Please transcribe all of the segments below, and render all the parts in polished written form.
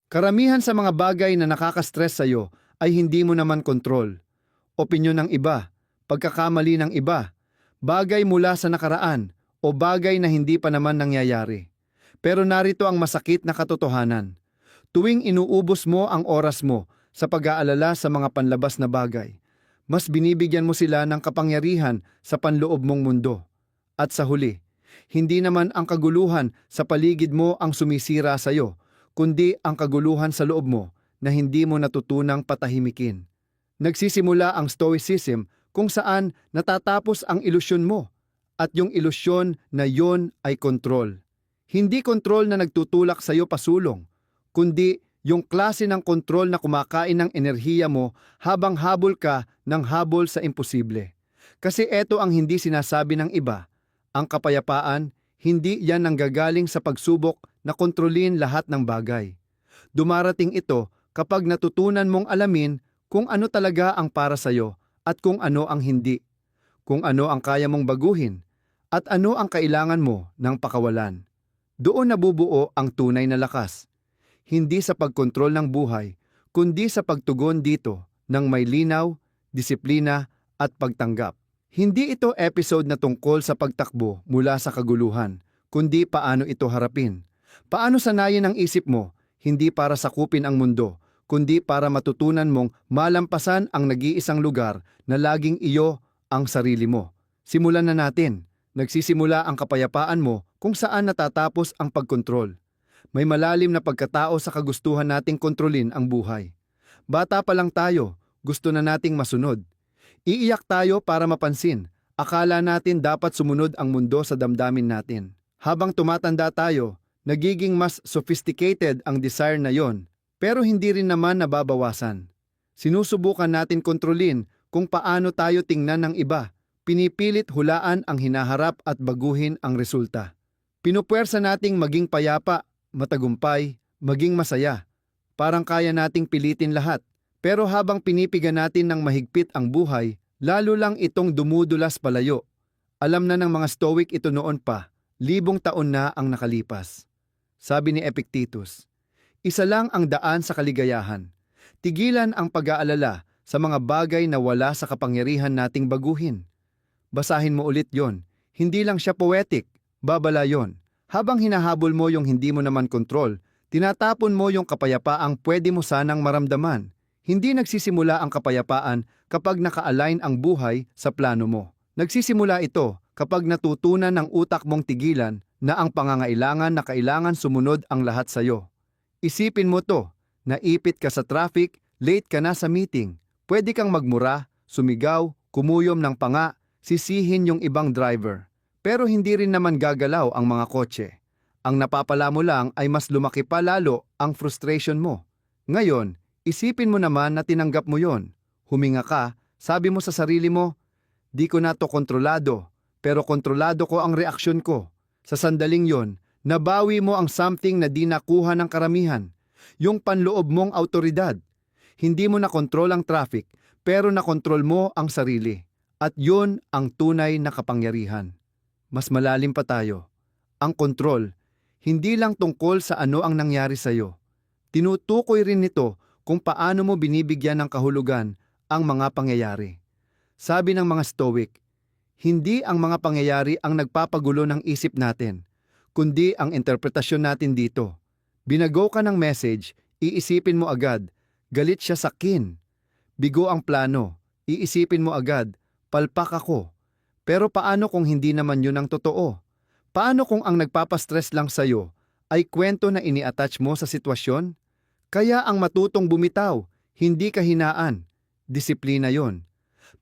Karamihan sa mga bagay na nakaka-stress sa'yo ay hindi mo naman kontrol. Opinyon ng iba, pagkakamali ng iba, bagay mula sa nakaraan, o bagay na hindi pa naman nangyayari. Pero narito ang masakit na katotohanan. Tuwing inuubos mo ang oras mo sa pag-aalala sa mga panlabas na bagay, mas binibigyan mo sila ng kapangyarihan sa panloob mong mundo. At sa huli, hindi naman ang kaguluhan sa paligid mo ang sumisira sa'yo, kundi ang kaguluhan sa loob mo na hindi mo natutunang patahimikin. Nagsisimula ang Stoicism kung saan natatapos ang ilusyon mo, at yung ilusyon na yon ay kontrol. Hindi kontrol na nagtutulak sa iyo pasulong, kundi yung klase ng kontrol na kumakain ng enerhiya mo habang habol ka ng habol sa imposible. Kasi eto ang hindi sinasabi ng iba, ang kapayapaan, hindi yan nanggagaling sa pagsubok na kontrolin lahat ng bagay. Dumarating ito kapag natutunan mong alamin kung ano talaga ang para sa'yo at kung ano ang hindi, kung ano ang kaya mong baguhin, at ano ang kailangan mo ng pakawalan. Doon nabubuo ang tunay na lakas, hindi sa pagkontrol ng buhay, kundi sa pagtugon dito ng may linaw, disiplina at pagtanggap. Hindi ito episode na tungkol sa pagtakbo mula sa kaguluhan, kundi paano ito harapin. Paano sanayin ang isip mo, hindi para sakupin ang mundo, kundi para matutunan mong malampasan ang nag-iisang lugar na laging iyo ang sarili mo. Simulan na natin. Nagsisimula ang kapayapaan mo kung saan natatapos ang pagkontrol. May malalim na pagkatao sa kagustuhan nating kontrolin ang buhay. Bata pa lang tayo, gusto na nating masunod. Iiyak tayo para mapansin. Akala natin dapat sumunod ang mundo sa damdamin natin. Habang tumatanda tayo, nagiging mas sophisticated ang desire na yon, pero hindi rin naman nababawasan. Sinusubukan natin kontrolin kung paano tayo tingnan ng iba. Pinipilit hulaan ang hinaharap at baguhin ang resulta. Pinupuwersa nating maging payapa, matagumpay, maging masaya. Parang kaya nating pilitin lahat. Pero habang pinipiga natin ng mahigpit ang buhay, lalo lang itong dumudulas palayo. Alam na ng mga Stoic ito noon pa, 1,000 taon na ang nakalipas. Sabi ni Epictetus, isa lang ang daan sa kaligayahan. Tigilan ang pag-aalala sa mga bagay na wala sa kapangyarihan nating baguhin. Basahin mo ulit yon. Hindi lang siya poetic, babala yon. Habang hinahabol mo yung hindi mo naman kontrol, tinatapon mo yung kapayapaang pwede mo sanang maramdaman. Hindi nagsisimula ang kapayapaan kapag naka-align ang buhay sa plano mo. Nagsisimula ito kapag natutunan ng utak mong tigilan na ang pangangailangan na kailangan sumunod ang lahat sa'yo. Isipin mo to, naipit ka sa traffic, late ka na sa meeting, pwede kang magmura, sumigaw, kumuyom ng panga, sisihin yung ibang driver. Pero hindi rin naman gagalaw ang mga kotse. Ang napapala mo lang ay mas lumaki pa lalo ang frustration mo. Ngayon, isipin mo naman na tinanggap mo yon. Huminga ka, sabi mo sa sarili mo, di ko na to kontrolado, pero kontrolado ko ang reaksyon ko. Sa sandaling yon, nabawi mo ang something na di nakuha ng karamihan, yung panloob mong autoridad. Hindi mo na kontrol ang traffic, pero nakontrol mo ang sarili. At yun ang tunay na kapangyarihan. Mas malalim pa tayo. Ang kontrol, hindi lang tungkol sa ano ang nangyari sa'yo. Tinutukoy rin nito kung paano mo binibigyan ng kahulugan ang mga pangyayari. Sabi ng mga Stoic, hindi ang mga pangyayari ang nagpapagulo ng isip natin, kundi ang interpretasyon natin dito. Binago ka ng message, iisipin mo agad, galit siya sa akin. Bigo ang plano, iisipin mo agad, palpak ako. Pero paano kung hindi naman yun ang totoo? Paano kung ang nagpapastress lang sa'yo ay kwento na ini-attach mo sa sitwasyon? Kaya ang matutong bumitaw, hindi kahinaan, disiplina yon.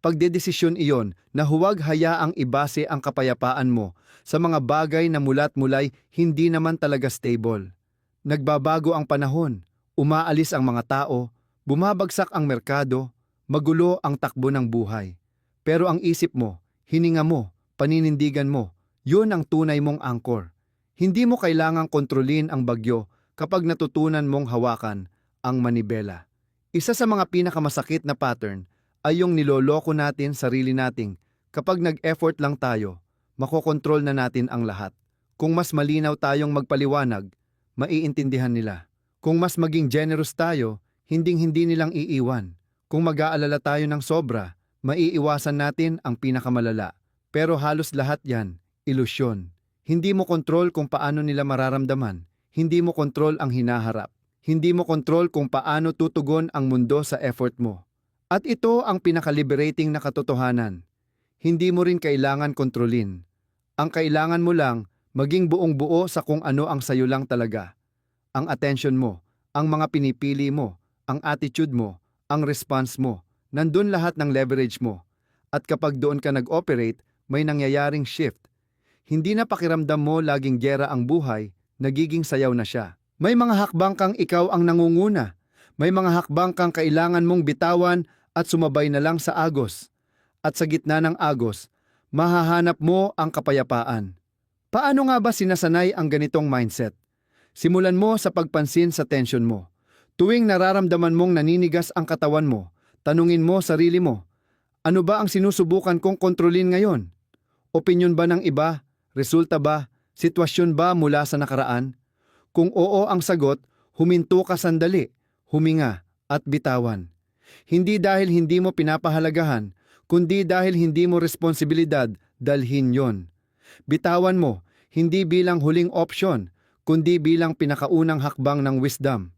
Pagdedesisyon iyon na huwag hayaang ibase ang kapayapaan mo sa mga bagay na mulat mulay hindi naman talaga stable. Nagbabago ang panahon, umaalis ang mga tao, bumabagsak ang merkado, magulo ang takbo ng buhay. Pero ang isip mo, hininga mo, paninindigan mo, yun ang tunay mong angkor. Hindi mo kailangang kontrolin ang bagyo kapag natutunan mong hawakan ang manibela. Isa sa mga pinakamasakit na pattern ay yung niloloko natin sarili nating kapag nag-effort lang tayo, makokontrol na natin ang lahat. Kung mas malinaw tayong magpaliwanag, maiintindihan nila. Kung mas maging generous tayo, hinding-hindi nilang iiwan. Kung mag-aalala tayo ng sobra, maiiwasan natin ang pinakamalala. Pero halos lahat yan, ilusyon. Hindi mo kontrol kung paano nila mararamdaman. Hindi mo kontrol ang hinaharap. Hindi mo kontrol kung paano tutugon ang mundo sa effort mo. At ito ang pinaka-liberating na katotohanan. Hindi mo rin kailangan kontrolin. Ang kailangan mo lang, maging buong buo sa kung ano ang sayo lang talaga. Ang attention mo, ang mga pinipili mo, ang attitude mo, ang response mo, nandun lahat ng leverage mo. At kapag doon ka nag-operate, may nangyayaring shift. Hindi na pakiramdam mo laging giyera ang buhay, nagiging sayaw na siya. May mga hakbang kang ikaw ang nangunguna. May mga hakbang kang kailangan mong bitawan at sumabay na lang sa agos. At sa gitna ng agos, mahahanap mo ang kapayapaan. Paano nga ba sinasanay ang ganitong mindset? Simulan mo sa pagpansin sa tension mo. Tuwing nararamdaman mong naninigas ang katawan mo, tanungin mo sarili mo, ano ba ang sinusubukan kong kontrolin ngayon? Opinyon ba ng iba? Resulta ba? Sitwasyon ba mula sa nakaraan? Kung oo ang sagot, huminto ka sandali, huminga, at bitawan. Hindi dahil hindi mo pinapahalagahan, kundi dahil hindi mo responsibilidad, dalhin yon. Bitawan mo, hindi bilang huling opsyon, kundi bilang pinakaunang hakbang ng wisdom.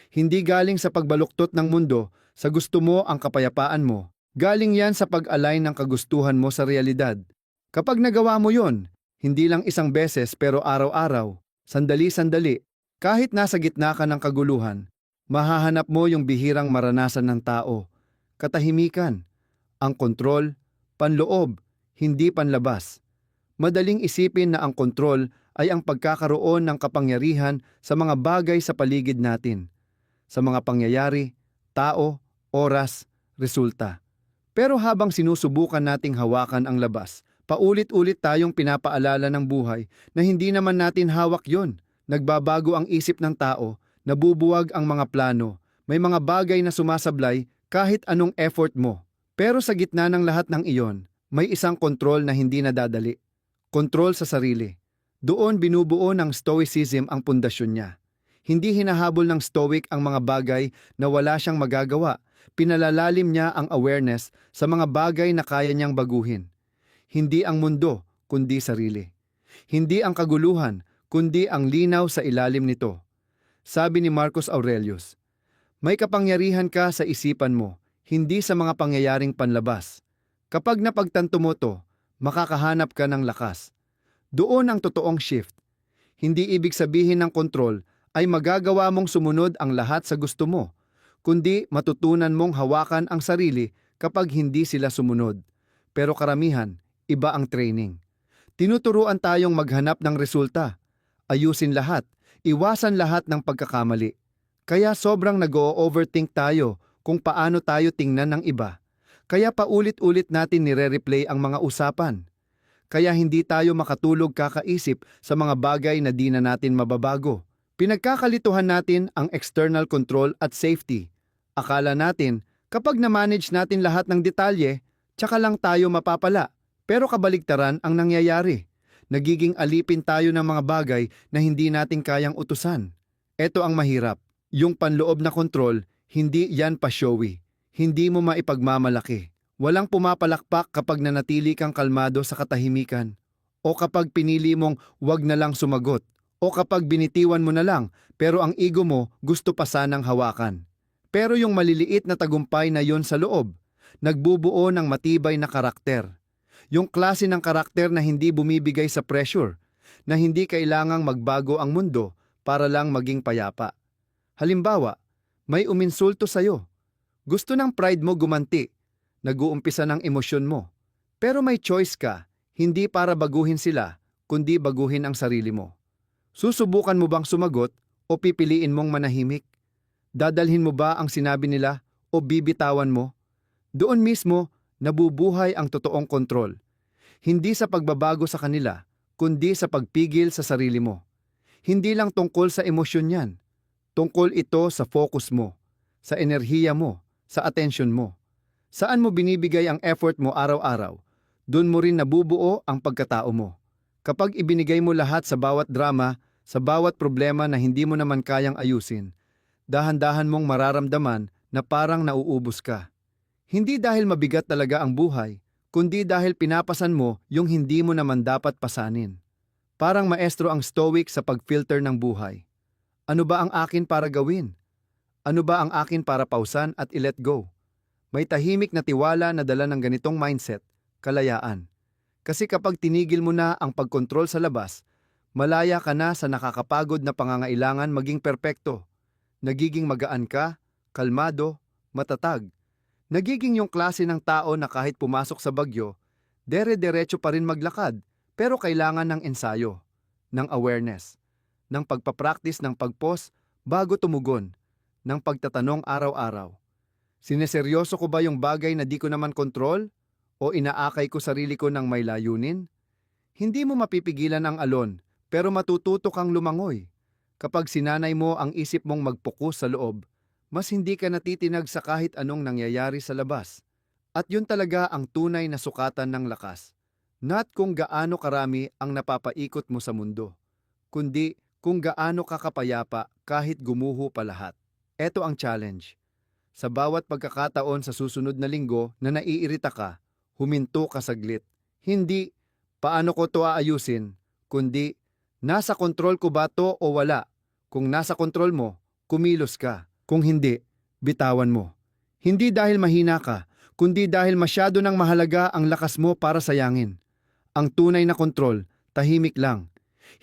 Hindi galing sa pagbaluktot ng mundo, sa gusto mo ang kapayapaan mo. Galing yan sa pag-align ng kagustuhan mo sa realidad. Kapag nagawa mo yon, hindi lang isang beses pero araw-araw, sandali-sandali, kahit nasa gitna ka ng kaguluhan, mahahanap mo yung bihirang maranasan ng tao. Katahimikan, ang kontrol, panloob, hindi panlabas. Madaling isipin na ang kontrol ay ang pagkakaroon ng kapangyarihan sa mga bagay sa paligid natin, sa mga pangyayari, tao, oras, resulta. Pero habang sinusubukan nating hawakan ang labas, paulit-ulit tayong pinapaalala ng buhay na hindi naman natin hawak yon. Nagbabago ang isip ng tao, nabubuwag ang mga plano, may mga bagay na sumasablay kahit anong effort mo. Pero sa gitna ng lahat ng iyon, may isang kontrol na hindi nadadali. Kontrol sa sarili. Doon binubuo ng Stoicism ang pundasyon niya. Hindi hinahabol ng Stoic ang mga bagay na wala siyang magagawa. Pinalalalim niya ang awareness sa mga bagay na kaya niyang baguhin. Hindi ang mundo, kundi sarili. Hindi ang kaguluhan, kundi ang linaw sa ilalim nito. Sabi ni Marcus Aurelius, may kapangyarihan ka sa isipan mo, hindi sa mga pangyayaring panlabas. Kapag napagtanto mo to, makakahanap ka ng lakas. Doon ang totoong shift. Hindi ibig sabihin ng kontrol ay magagawa mong sumunod ang lahat sa gusto mo, kundi matutunan mong hawakan ang sarili kapag hindi sila sumunod. Pero karamihan, iba ang training. Tinuturuan tayong maghanap ng resulta, ayusin lahat, iwasan lahat ng pagkakamali. Kaya sobrang nag-o-overthink tayo kung paano tayo tingnan ng iba. Kaya paulit-ulit natin nire-replay ang mga usapan. Kaya hindi tayo makatulog kakaisip sa mga bagay na di na natin mababago. Pinagkakalituhan natin ang external control at safety. Akala natin, kapag na-manage natin lahat ng detalye, tsaka lang tayo mapapala. Pero kabaligtaran ang nangyayari. Nagiging alipin tayo ng mga bagay na hindi natin kayang utusan. Ito ang mahirap. Yung panloob na kontrol, hindi yan pa showy. Hindi mo maipagmamalaki. Walang pumapalakpak kapag nanatili kang kalmado sa katahimikan. O kapag pinili mong wag na lang sumagot. O kapag binitiwan mo na lang, pero ang ego mo gusto pa sanang hawakan. Pero yung maliliit na tagumpay na yon sa loob, nagbubuo ng matibay na karakter. Yung klase ng karakter na hindi bumibigay sa pressure, na hindi kailangang magbago ang mundo para lang maging payapa. Halimbawa, may uminsulto sa'yo. Gusto ng pride mo gumanti, nag-uumpisa ng emosyon mo. Pero may choice ka, hindi para baguhin sila, kundi baguhin ang sarili mo. Susubukan mo bang sumagot o pipiliin mong manahimik? Dadalhin mo ba ang sinabi nila o bibitawan mo? Doon mismo, nabubuhay ang totoong kontrol. Hindi sa pagbabago sa kanila, kundi sa pagpigil sa sarili mo. Hindi lang tungkol sa emosyon yan. Tungkol ito sa focus mo, sa enerhiya mo, sa attention mo. Saan mo binibigay ang effort mo araw-araw, doon mo rin nabubuo ang pagkatao mo. Kapag ibinigay mo lahat sa bawat drama, sa bawat problema na hindi mo naman kayang ayusin, dahan-dahan mong mararamdaman na parang nauubos ka. Hindi dahil mabigat talaga ang buhay, kundi dahil pinapasan mo yung hindi mo naman dapat pasanin. Parang maestro ang stoic sa pag-filter ng buhay. Ano ba ang akin para gawin? Ano ba ang akin para pausan at i-let go? May tahimik na tiwala na dala ng ganitong mindset, kalayaan. Kasi kapag tinigil mo na ang pagkontrol sa labas, malaya ka na sa nakakapagod na pangangailangan maging perpekto. Nagiging magaan ka, kalmado, matatag. Nagiging yung klase ng tao na kahit pumasok sa bagyo, dere-derecho pa rin maglakad, pero kailangan ng ensayo, ng awareness, ng pagpapractice ng pagpos bago tumugon, ng pagtatanong araw-araw. Sineseryoso ko ba yung bagay na di ko naman kontrol? O inaakay ko sarili ko ng may layunin? Hindi mo mapipigilan ang alon, pero matututo kang lumangoy. Kapag sinanay mo ang isip mong magpokus sa loob, mas hindi ka natitinag sa kahit anong nangyayari sa labas. At yun talaga ang tunay na sukatan ng lakas. Not kung gaano karami ang napapaikot mo sa mundo, kundi kung gaano ka kapayapa kahit gumuho pa lahat. Ito ang challenge. Sa bawat pagkakataon sa susunod na linggo na naiirita ka, huminto ka saglit. Hindi, paano ko to aayusin, kundi, nasa kontrol ko ba to o wala? Kung nasa kontrol mo, kumilos ka. Kung hindi, bitawan mo. Hindi dahil mahina ka, kundi dahil masyado nang mahalaga ang lakas mo para sayangin. Ang tunay na kontrol, tahimik lang.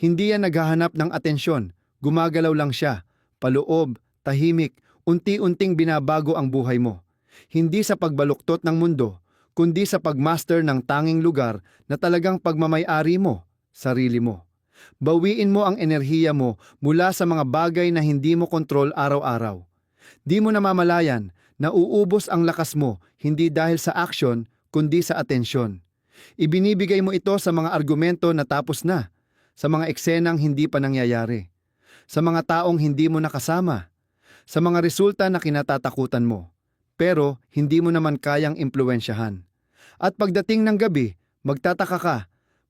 Hindi yan naghahanap ng atensyon, gumagalaw lang siya. Paloob, tahimik, unti-unting binabago ang buhay mo. Hindi sa pagbaluktot ng mundo, kundi sa pagmaster ng tanging lugar na talagang pagmamay-ari mo, sarili mo. Bawiin mo ang enerhiya mo mula sa mga bagay na hindi mo kontrol araw-araw. Di mo namamalayan na uubos ang lakas mo hindi dahil sa action kundi sa atensyon. Ibinibigay mo ito sa mga argumento na tapos na, sa mga eksenang hindi pa nangyayari, sa mga taong hindi mo nakasama, sa mga resulta na kinatatakutan mo, pero hindi mo naman kayang impluwensyahan. At pagdating ng gabi, magtataka ka,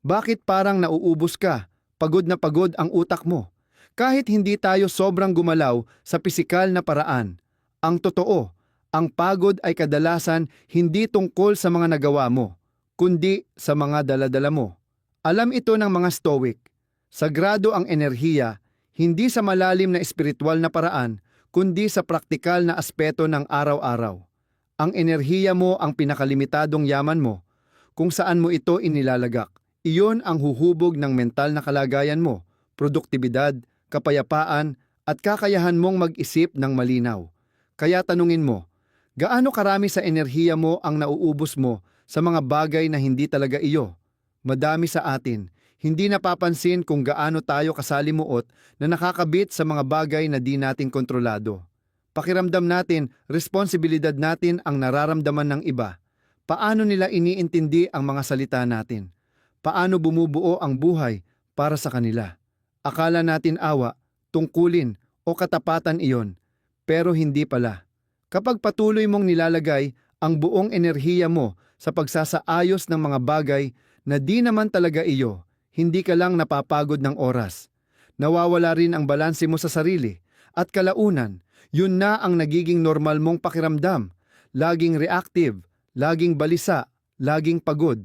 bakit parang nauubos ka? Pagod na pagod ang utak mo. Kahit hindi tayo sobrang gumalaw sa pisikal na paraan, ang totoo, ang pagod ay kadalasan hindi tungkol sa mga nagawa mo, kundi sa mga dala-dala mo. Alam ito ng mga Stoic. Sagrado ang enerhiya, hindi sa malalim na espiritual na paraan, kundi sa praktikal na aspeto ng araw-araw. Ang enerhiya mo ang pinakalimitadong yaman mo, kung saan mo ito inilalagak. Iyon ang huhubog ng mental na kalagayan mo, produktibidad, kapayapaan, at kakayahan mong mag-isip ng malinaw. Kaya tanungin mo, gaano karami sa enerhiya mo ang nauubos mo sa mga bagay na hindi talaga iyo? Madami sa atin, hindi napapansin kung gaano tayo kasalimuot na nakakabit sa mga bagay na di natin kontrolado. Pakiramdam natin, responsibilidad natin ang nararamdaman ng iba. Paano nila iniintindi ang mga salita natin? Paano bumubuo ang buhay para sa kanila? Akala natin awa, tungkulin o katapatan iyon, pero hindi pala. Kapag patuloy mong nilalagay ang buong enerhiya mo sa pagsasaayos ng mga bagay na di naman talaga iyo, hindi ka lang napapagod ng oras. Nawawala rin ang balanse mo sa sarili at kalaunan, yun na ang nagiging normal mong pakiramdam. Laging reactive, laging balisa, laging pagod.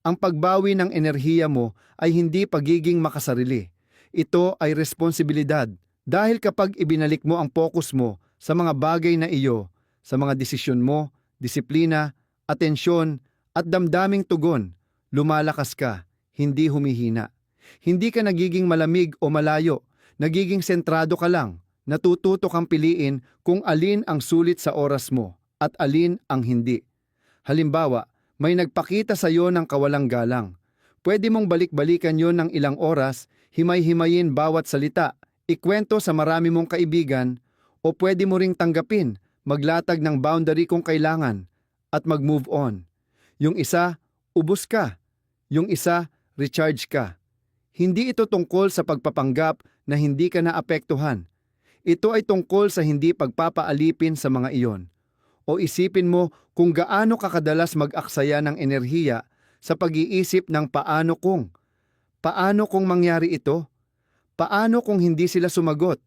Ang pagbawi ng enerhiya mo ay hindi pagiging makasarili. Ito ay responsibilidad dahil kapag ibinalik mo ang focus mo sa mga bagay na iyo, sa mga desisyon mo, disiplina, atensyon at damdaming tugon, lumalakas ka, hindi humihina. Hindi ka nagiging malamig o malayo, nagiging sentrado ka lang, natututo kang piliin kung alin ang sulit sa oras mo at alin ang hindi. Halimbawa, may nagpakita sa iyo ng kawalang galang. Pwede mong balik-balikan yon ng ilang oras, himay-himayin bawat salita, ikwento sa marami mong kaibigan, o pwede mo ring tanggapin, maglatag ng boundary kung kailangan, at mag-move on. Yung isa, ubos ka. Yung isa, recharge ka. Hindi ito tungkol sa pagpapanggap na hindi ka naapektuhan. Ito ay tungkol sa hindi pagpapaalipin sa mga iyon. O isipin mo kung gaano ka kadalas mag-aksaya ng enerhiya sa pag-iisip ng paano kung mangyari ito? Paano kung hindi sila sumagot?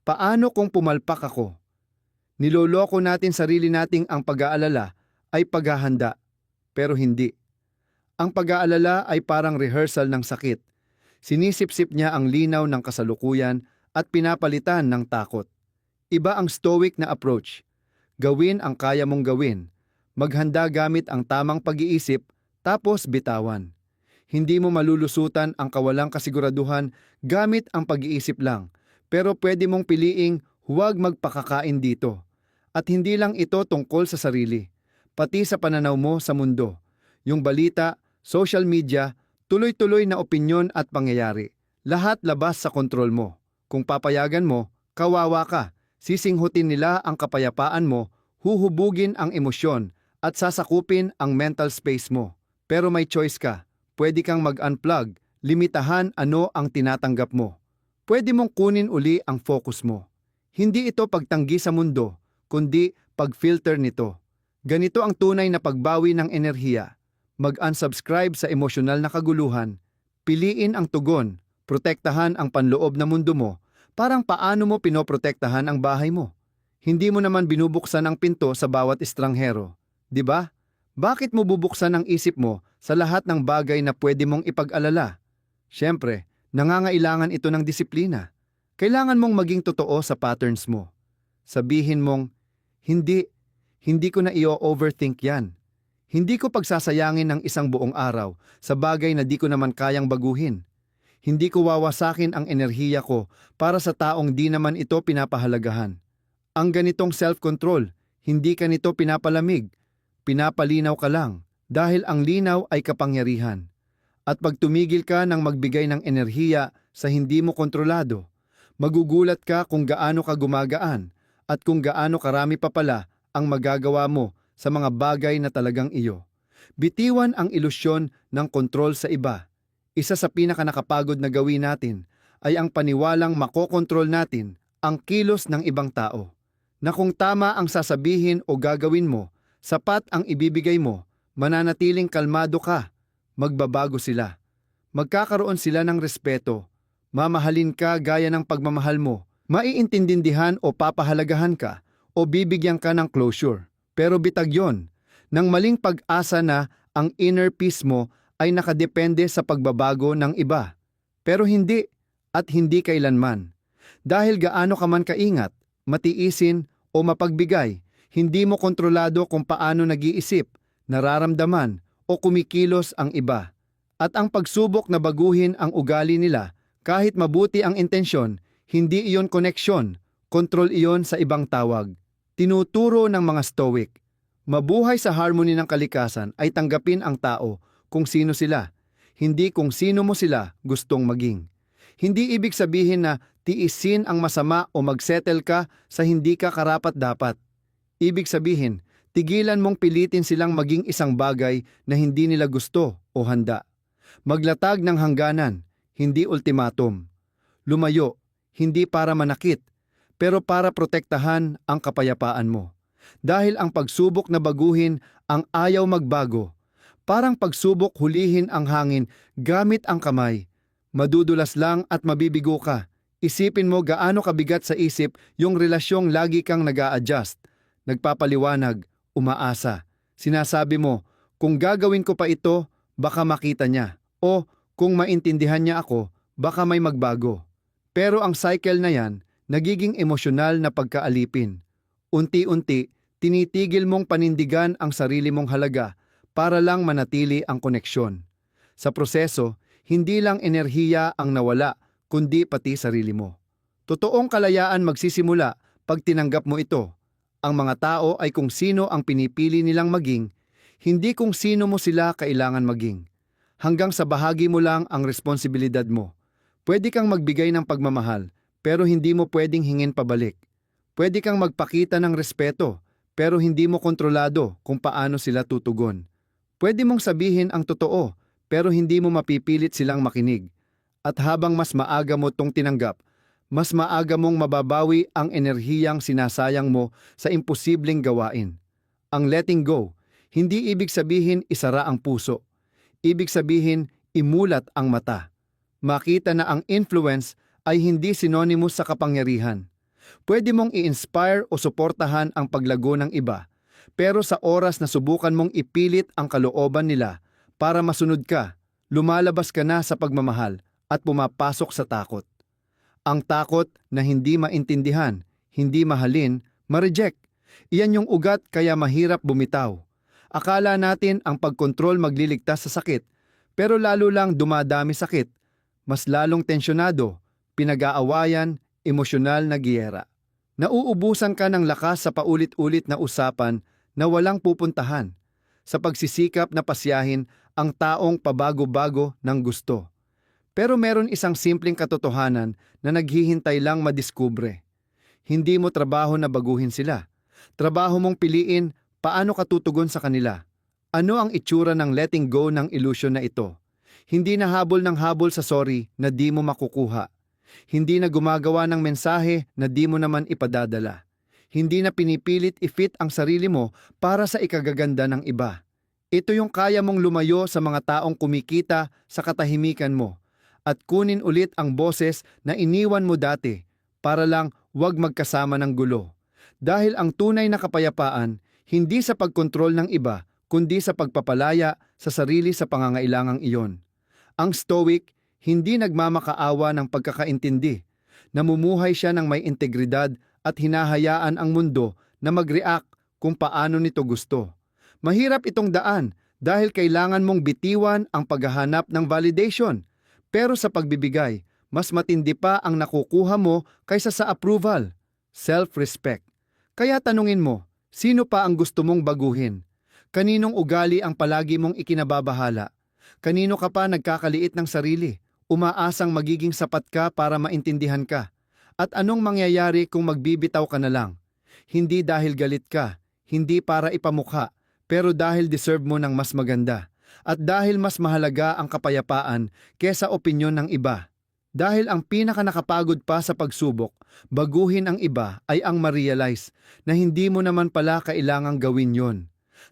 Paano kung pumalpak ako? Niloloko natin sarili nating ang pag-aalala ay paghahanda, pero hindi. Ang pag-aalala ay parang rehearsal ng sakit. Sinisip-sip niya ang linaw ng kasalukuyan at pinapalitan ng takot. Iba ang stoic na approach. Gawin ang kaya mong gawin. Maghanda gamit ang tamang pag-iisip, tapos bitawan. Hindi mo malulusutan ang kawalang kasiguraduhan gamit ang pag-iisip lang, pero pwede mong piliing huwag magpakakain dito. At hindi lang ito tungkol sa sarili, pati sa pananaw mo sa mundo. Yung balita, social media, tuloy-tuloy na opinyon at pangyayari. Lahat labas sa kontrol mo. Kung papayagan mo, kawawa ka. Sisinghutin nila ang kapayapaan mo, huhubugin ang emosyon, at sasakupin ang mental space mo. Pero may choice ka. Pwede kang mag-unplug, limitahan ano ang tinatanggap mo. Pwede mong kunin uli ang focus mo. Hindi ito pagtanggi sa mundo, kundi pag-filter nito. Ganito ang tunay na pagbawi ng enerhiya. Mag-unsubscribe sa emosyonal na kaguluhan. Piliin ang tugon, protektahan ang panloob na mundo mo, parang paano mo pinoprotektahan ang bahay mo. Hindi mo naman binubuksan ang pinto sa bawat estranghero, di ba? Bakit mo bubuksan ang isip mo sa lahat ng bagay na pwede mong ipag-alala? Siyempre, nangangailangan ito ng disiplina. Kailangan mong maging totoo sa patterns mo. Sabihin mong, hindi ko na i-overthink yan. Hindi ko pagsasayangin ng isang buong araw sa bagay na di ko naman kayang baguhin. Hindi ko wawasakin ang enerhiya ko para sa taong di naman ito pinapahalagahan. Ang ganitong self-control, hindi ka nito pinapalamig. Pinapalinaw ka lang dahil ang linaw ay kapangyarihan. At pag tumigil ka ng magbigay ng enerhiya sa hindi mo kontrolado, magugulat ka kung gaano ka gumagaan at kung gaano karami pa pala ang magagawa mo sa mga bagay na talagang iyo. Bitiwan ang ilusyon ng kontrol sa iba. Isa sa pinakanakapagod na gawin natin ay ang paniwalang makokontrol natin ang kilos ng ibang tao. Na kung tama ang sasabihin o gagawin mo, sapat ang ibibigay mo, mananatiling kalmado ka, magbabago sila. Magkakaroon sila ng respeto, mamahalin ka gaya ng pagmamahal mo, maiintindihan o papahalagahan ka, o bibigyan ka ng closure. Pero bitag yon, ng maling pag-asa na ang inner peace mo ay nakadepende sa pagbabago ng iba. Pero hindi, at hindi kailanman. Dahil gaano ka man kaingat, matiisin o mapagbigay, hindi mo kontrolado kung paano nag-iisip, nararamdaman o kumikilos ang iba. At ang pagsubok na baguhin ang ugali nila, kahit mabuti ang intensyon, hindi iyon koneksyon, kontrol iyon sa ibang tawag. Tinuturo ng mga Stoic, mabuhay sa harmony ng kalikasan ay tanggapin ang tao kung sino sila, hindi kung sino mo sila gustong maging. Hindi ibig sabihin na tiisin ang masama o magsettle ka sa hindi ka karapat-dapat. Ibig sabihin, tigilan mong pilitin silang maging isang bagay na hindi nila gusto o handa. Maglatag ng hangganan, hindi ultimatum. Lumayo, hindi para manakit, pero para protektahan ang kapayapaan mo. Dahil ang pagsubok na baguhin ang ayaw magbago, parang pagsubok hulihin ang hangin gamit ang kamay. Madudulas lang at mabibigo ka. Isipin mo gaano kabigat sa isip yung relasyong lagi kang nag-a-adjust, nagpapaliwanag, umaasa. Sinasabi mo, kung gagawin ko pa ito, baka makita niya. O kung maintindihan niya ako, baka may magbago. Pero ang cycle na yan, nagiging emosyonal na pagkaalipin. Unti-unti, tinitigil mong panindigan ang sarili mong halaga para lang manatili ang koneksyon. Sa proseso, hindi lang enerhiya ang nawala, kundi pati sarili mo. Totoong kalayaan magsisimula pag tinanggap mo ito. Ang mga tao ay kung sino ang pinipili nilang maging, hindi kung sino mo sila kailangan maging. Hanggang sa bahagi mo lang ang responsibilidad mo. Pwede kang magbigay ng pagmamahal, pero hindi mo pwedeng hingin pabalik. Pwede kang magpakita ng respeto, pero hindi mo kontrolado kung paano sila tutugon. Pwede mong sabihin ang totoo, pero hindi mo mapipilit silang makinig. At habang mas maaga mo itong tinanggap, mas maaga mong mababawi ang enerhiyang sinasayang mo sa imposibleng gawain. Ang letting go, hindi ibig sabihin isara ang puso. Ibig sabihin imulat ang mata. Makita na ang influence ay hindi synonymous sa kapangyarihan. Pwede mong i-inspire o suportahan ang paglago ng iba, pero sa oras na subukan mong ipilit ang kalooban nila para masunod ka, lumalabas ka na sa pagmamahal at pumapasok sa takot. Ang takot na hindi maintindihan, hindi mahalin, ma-reject. Iyan yung ugat kaya mahirap bumitaw. Akala natin ang pagkontrol magliligtas sa sakit, pero lalo lang dumadami sakit. Mas lalong tensyonado, pinag-aawayan, emosyonal na giyera. Nauubusan ka ng lakas sa paulit-ulit na usapan na walang pupuntahan, sa pagsisikap na pasyahin ang taong pabago-bago ng gusto. Pero meron isang simpleng katotohanan na naghihintay lang madiskubre. Hindi mo trabaho na baguhin sila. Trabaho mong piliin paano ka tutugon sa kanila. Ano ang itsura ng letting go ng illusion na ito? Hindi na habol ng habol sa sorry na di mo makukuha. Hindi na gumagawa ng mensahe na di mo naman ipadadala. Hindi na pinipilit i-fit ang sarili mo para sa ikagaganda ng iba. Ito yung kaya mong lumayo sa mga taong kumikita sa katahimikan mo at kunin ulit ang boses na iniwan mo dati para lang wag magkasama ng gulo. Dahil ang tunay na kapayapaan, hindi sa pagkontrol ng iba, kundi sa pagpapalaya sa sarili sa pangangailangang iyon. Ang Stoic, hindi nagmamakaawa ng pagkakaintindi. Namumuhay siya ng may integridad at hinahayaan ang mundo na mag-react kung paano nito gusto. Mahirap itong daan dahil kailangan mong bitiwan ang paghahanap ng validation. Pero sa pagbibigay, mas matindi pa ang nakukuha mo kaysa sa approval, self-respect. Kaya tanungin mo, sino pa ang gusto mong baguhin? Kaninong ugali ang palagi mong ikinababahala? Kanino ka pa nagkakaliit ng sarili? Umaasang magiging sapat ka para maintindihan ka? At anong mangyayari kung magbibitaw ka na lang? Hindi dahil galit ka, hindi para ipamukha, pero dahil deserve mo ng mas maganda. At dahil mas mahalaga ang kapayapaan kesa opinyon ng iba. Dahil ang pinaka nakapagod pa sa pagsubok, baguhin ang iba ay ang ma-realize na hindi mo naman pala kailangang gawin yon.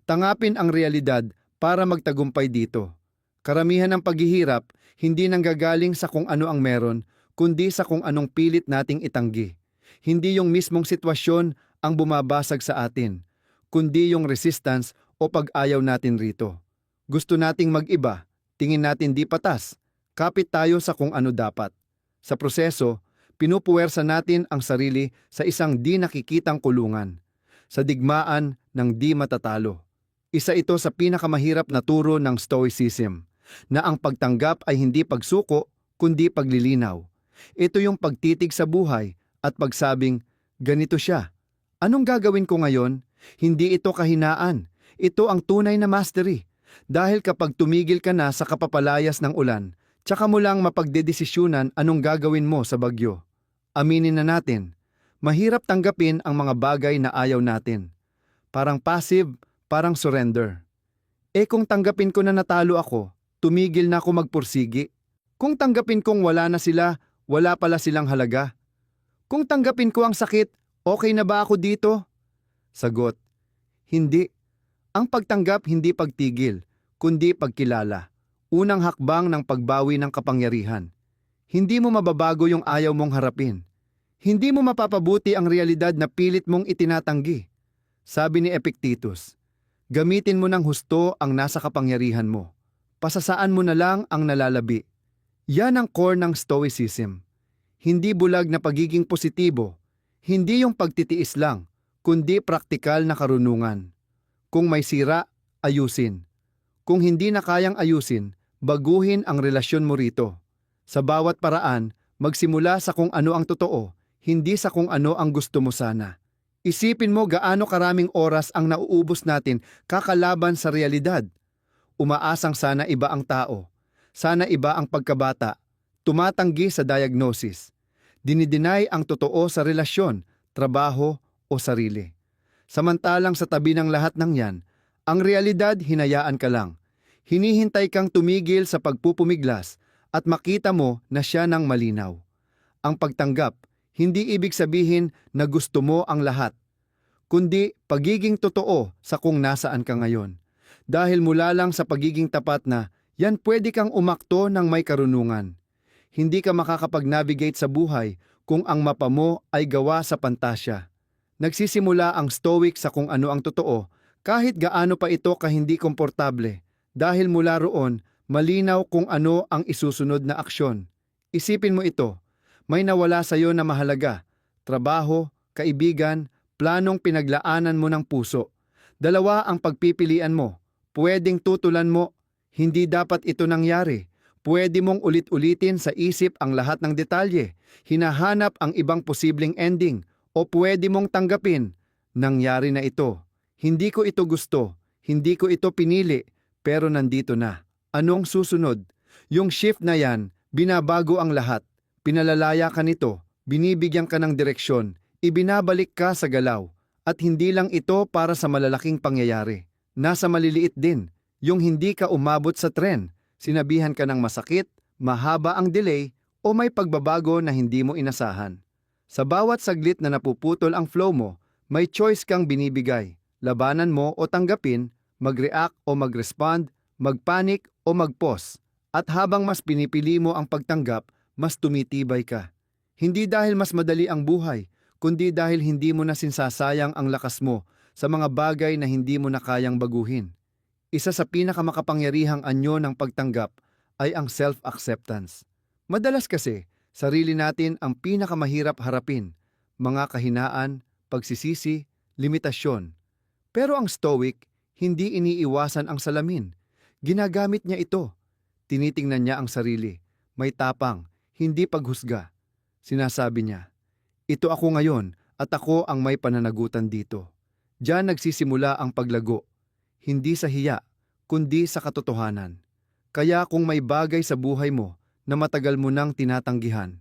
Tangapin ang realidad para magtagumpay dito. Karamihan ng paghihirap hindi nanggagaling sa kung ano ang meron, kundi sa kung anong pilit nating itanggi. Hindi yung mismong sitwasyon ang bumabasag sa atin, kundi yung resistance o pag-ayaw natin rito. Gusto nating mag-iba, tingin natin di patas, kapit tayo sa kung ano dapat. Sa proseso, pinupuwersa natin ang sarili sa isang di nakikitang kulungan, sa digmaan ng di matatalo. Isa ito sa pinakamahirap na turo ng Stoicism, na ang pagtanggap ay hindi pagsuko, kundi paglilinaw. Ito yung pagtitig sa buhay at pagsabing, ganito siya. Anong gagawin ko ngayon? Hindi ito kahinaan. Ito ang tunay na mastery. Dahil kapag tumigil ka na sa kapapalayas ng ulan, tsaka mo lang mapagdedesisyunan anong gagawin mo sa bagyo. Aminin na natin, mahirap tanggapin ang mga bagay na ayaw natin. Parang passive, parang surrender. Kung tanggapin ko na natalo ako, tumigil na ako magpursigi. Kung tanggapin kong wala na sila, wala pala silang halaga. Kung tanggapin ko ang sakit, okay na ba ako dito? Sagot, hindi. Ang pagtanggap hindi pagtigil, kundi pagkilala. Unang hakbang ng pagbawi ng kapangyarihan. Hindi mo mababago yung ayaw mong harapin. Hindi mo mapapabuti ang realidad na pilit mong itinatanggi. Sabi ni Epictetus, gamitin mo ng husto ang nasa kapangyarihan mo. Pasasaan mo na lang ang nalalabi. Yan ang core ng Stoicism. Hindi bulag na pagiging positibo. Hindi yung pagtitiis lang, kundi praktikal na karunungan. Kung may sira, ayusin. Kung hindi na kayang ayusin, baguhin ang relasyon mo rito. Sa bawat paraan, magsimula sa kung ano ang totoo, hindi sa kung ano ang gusto mo sana. Isipin mo gaano karaming oras ang nauubos natin kakalaban sa realidad. Umaasang sana iba ang tao. Sana iba ang pagkabata. Tumatanggi sa diagnosis. Dinideny ang totoo sa relasyon, trabaho o sarili. Samantalang sa tabi ng lahat ng yan, ang realidad hinayaan ka lang. Hinihintay kang tumigil sa pagpupumiglas at makita mo na siya ng malinaw. Ang pagtanggap, hindi ibig sabihin na gusto mo ang lahat, kundi pagiging totoo sa kung nasaan ka ngayon. Dahil mula lang sa pagiging tapat na, yan pwede kang umakto ng may karunungan. Hindi ka makakapag-navigate sa buhay kung ang mapa mo ay gawa sa pantasya. Nagsisimula ang Stoic sa kung ano ang totoo, kahit gaano pa ito kahindi komportable, dahil mula roon, malinaw kung ano ang isusunod na aksyon. Isipin mo ito, may nawala sa iyo na mahalaga, trabaho, kaibigan, planong pinaglaanan mo ng puso. Dalawa ang pagpipilian mo, pwedeng tutulan mo, hindi dapat ito nangyari. Pwede mong ulit-ulitin sa isip ang lahat ng detalye, hinahanap ang ibang posibleng ending, o pwede mong tanggapin, nangyari na ito. Hindi ko ito gusto, hindi ko ito pinili, pero nandito na. Anong susunod? Yung shift na yan, binabago ang lahat. Pinalalaya ka nito, binibigyan ka ng direksyon, ibinabalik ka sa galaw. At hindi lang ito para sa malalaking pangyayari. Nasa maliliit din, yung hindi ka umabot sa tren, sinabihan ka ng masakit, mahaba ang delay, o may pagbabago na hindi mo inasahan. Sa bawat saglit na napuputol ang flow mo, may choice kang binibigay. Labanan mo o tanggapin, mag-react o mag-respond, mag-panic o mag-pause. At habang mas pinipili mo ang pagtanggap, mas tumitibay ka. Hindi dahil mas madali ang buhay, kundi dahil hindi mo na sinsasayang ang lakas mo sa mga bagay na hindi mo na kayang baguhin. Isa sa pinakamakapangyarihang anyo ng pagtanggap ay ang self-acceptance. Madalas kasi, sarili natin ang pinakamahirap harapin, mga kahinaan, pagsisisi, limitasyon. Pero ang Stoic, hindi iniiwasan ang salamin. Ginagamit niya ito. Tinitingnan niya ang sarili. May tapang, hindi paghusga. Sinasabi niya, ito ako ngayon at ako ang may pananagutan dito. Diyan nagsisimula ang paglago. Hindi sa hiya, kundi sa katotohanan. Kaya kung may bagay sa buhay mo na matagal mo nang tinatanggihan,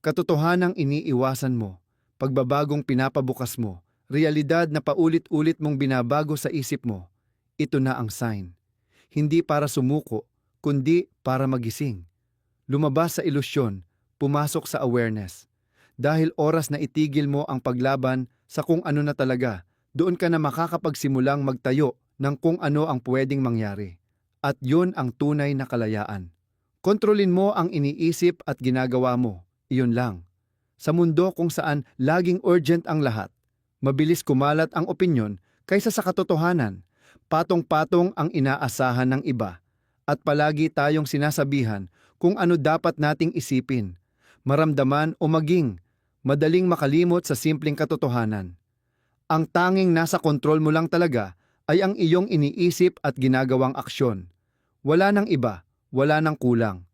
katotohanang iniiwasan mo, pagbabagong pinapabukas mo, realidad na paulit-ulit mong binabago sa isip mo, ito na ang sign. Hindi para sumuko, kundi para magising. Lumabas sa ilusyon, pumasok sa awareness. Dahil oras na itigil mo ang paglaban sa kung ano na talaga, doon ka na makakapagsimulang magtayo ng kung ano ang pwedeng mangyari. At yun ang tunay na kalayaan. Kontrolin mo ang iniisip at ginagawa mo, iyon lang. Sa mundo kung saan laging urgent ang lahat, mabilis kumalat ang opinyon kaysa sa katotohanan, patong-patong ang inaasahan ng iba, at palagi tayong sinasabihan kung ano dapat nating isipin, maramdaman o maging, madaling makalimot sa simpleng katotohanan. Ang tanging nasa kontrol mo lang talaga ay ang iyong iniisip at ginagawang aksyon. Wala nang iba, wala nang kulang.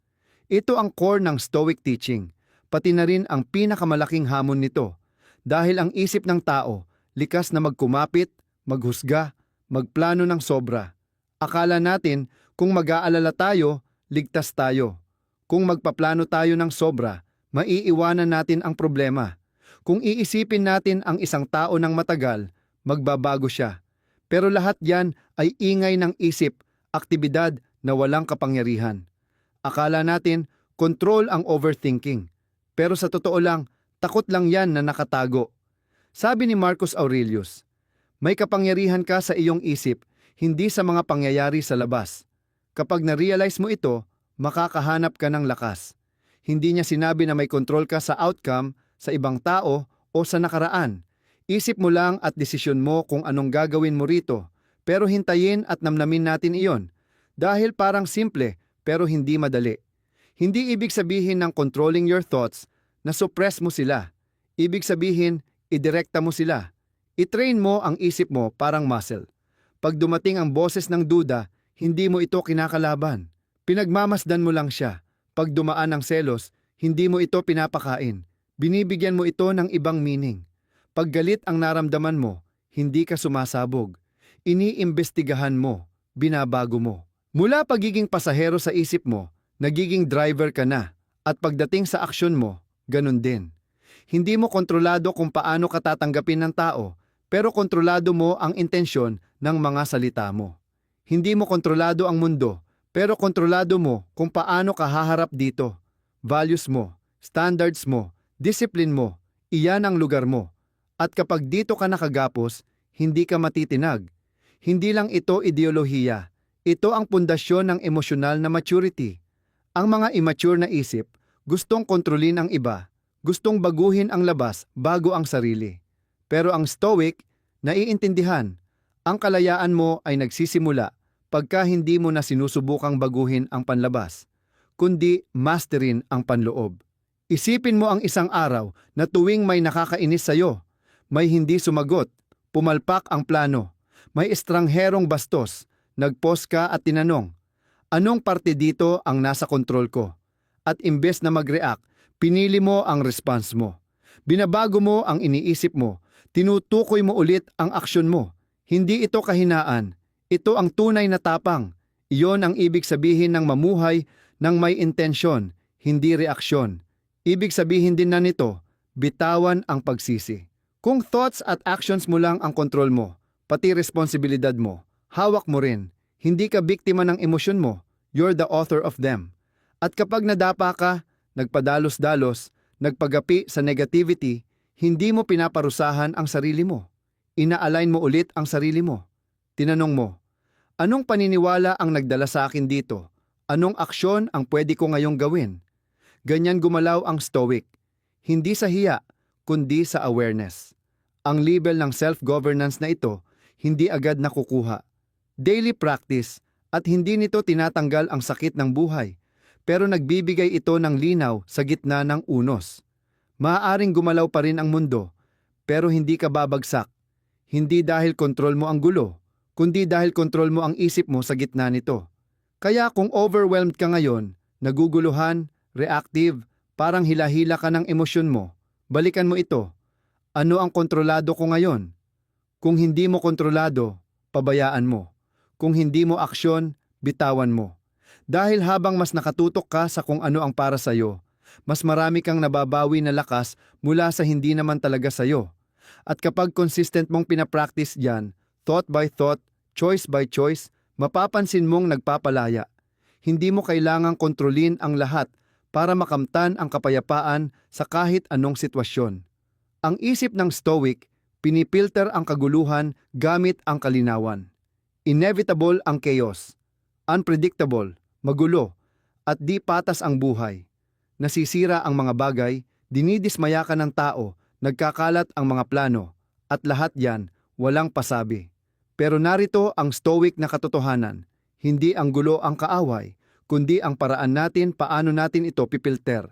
Ito ang core ng Stoic teaching, pati na rin ang pinakamalaking hamon nito, dahil ang isip ng tao, likas na magkumapit, maghusga, magplano ng sobra. Akala natin kung mag-aalala tayo, ligtas tayo. Kung magpaplano tayo ng sobra, maiiwanan natin ang problema. Kung iisipin natin ang isang tao ng matagal, magbabago siya. Pero lahat yan ay ingay ng isip, aktibidad na walang kapangyarihan. Akala natin, control ang overthinking. Pero sa totoo lang, takot lang yan na nakatago. Sabi ni Marcus Aurelius, may kapangyarihan ka sa iyong isip, hindi sa mga pangyayari sa labas. Kapag na-realize mo ito, makakahanap ka ng lakas. Hindi niya sinabi na may control ka sa outcome, sa ibang tao, o sa nakaraan. Isip mo lang at desisyon mo kung anong gagawin mo rito, pero hintayin at namnamin natin iyon. Dahil parang simple, pero hindi madali. Hindi ibig sabihin ng controlling your thoughts na suppress mo sila. Ibig sabihin, idirekta mo sila. I-train mo ang isip mo parang muscle. Pag dumating ang boses ng duda, hindi mo ito kinakalaban. Pinagmamasdan mo lang siya. Pag dumaan ang selos, hindi mo ito pinapakain. Binibigyan mo ito ng ibang meaning. Pag galit ang naramdaman mo, hindi ka sumasabog. Iniimbestigahan mo, binabago mo. Mula pagiging pasahero sa isip mo, nagiging driver ka na. At pagdating sa aksyon mo, ganun din. Hindi mo kontrolado kung paano ka tatanggapin ng tao, pero kontrolado mo ang intensyon ng mga salita mo. Hindi mo kontrolado ang mundo, pero kontrolado mo kung paano ka haharap dito. Values mo, standards mo, discipline mo, iyan ang lugar mo. At kapag dito ka nakagapos, hindi ka matitinag. Hindi lang ito ideolohiya. Ito ang pundasyon ng emosyonal na maturity. Ang mga immature na isip, gustong kontrolin ang iba, Gustong baguhin ang labas bago ang sarili. Pero ang Stoic, naiintindihan, ang kalayaan mo ay nagsisimula pagka hindi mo na sinusubukang baguhin ang panlabas, kundi masterin ang panloob. Isipin mo ang isang araw na tuwing may nakakainis sa'yo, may hindi sumagot, pumalpak ang plano, may estrangherong bastos, nag-post ka at tinanong, anong parte dito ang nasa kontrol ko? At imbes na mag-react, pinili mo ang response mo. Binabago mo ang iniisip mo, tinutukoy mo ulit ang aksyon mo. Hindi ito kahinaan, ito ang tunay na tapang. Iyon ang ibig sabihin ng mamuhay ng may intensyon, hindi reaksyon. Ibig sabihin din na nito, bitawan ang pagsisi. Kung thoughts at actions mo lang ang kontrol mo, pati responsibilidad mo, hawak mo rin. Hindi ka biktima ng emosyon mo, you're the author of them. At kapag nadapa ka, nagpadalos-dalos, nagpagapi sa negativity, hindi mo pinaparusahan ang sarili mo. Ina-align mo ulit ang sarili mo. Tinanong mo, anong paniniwala ang nagdala sa akin dito? Anong aksyon ang pwede ko ngayong gawin? Ganyan gumalaw ang Stoic. Hindi sa hiya, kundi sa awareness. Ang level ng self-governance na ito, hindi agad nakukuha. Daily practice, at hindi nito tinatanggal ang sakit ng buhay, pero nagbibigay ito ng linaw sa gitna ng unos. Maaaring gumalaw pa rin ang mundo, pero hindi ka babagsak. Hindi dahil kontrol mo ang gulo, kundi dahil kontrol mo ang isip mo sa gitna nito. Kaya kung overwhelmed ka ngayon, naguguluhan, reactive, parang hila-hila ka ng emosyon mo, balikan mo ito. Ano ang kontrolado ko ngayon? Kung hindi mo kontrolado, pabayaan mo. Kung hindi mo aksyon, bitawan mo. Dahil habang mas nakatutok ka sa kung ano ang para sa'yo, mas marami kang nababawi na lakas mula sa hindi naman talaga sa'yo. At kapag consistent mong pinapractice yan, thought by thought, choice by choice, mapapansin mong nagpapalaya. Hindi mo kailangang kontrolin ang lahat para makamtan ang kapayapaan sa kahit anong sitwasyon. Ang isip ng Stoic, pinipilter ang kaguluhan gamit ang kalinawan. Inevitable ang chaos, unpredictable, magulo, at di patas ang buhay. Nasisira ang mga bagay, dinidismaya ka ng tao, nagkakalat ang mga plano, at lahat yan, walang pasabi. Pero narito ang Stoic na katotohanan, hindi ang gulo ang kaaway, kundi ang paraan natin paano natin ito pipilter.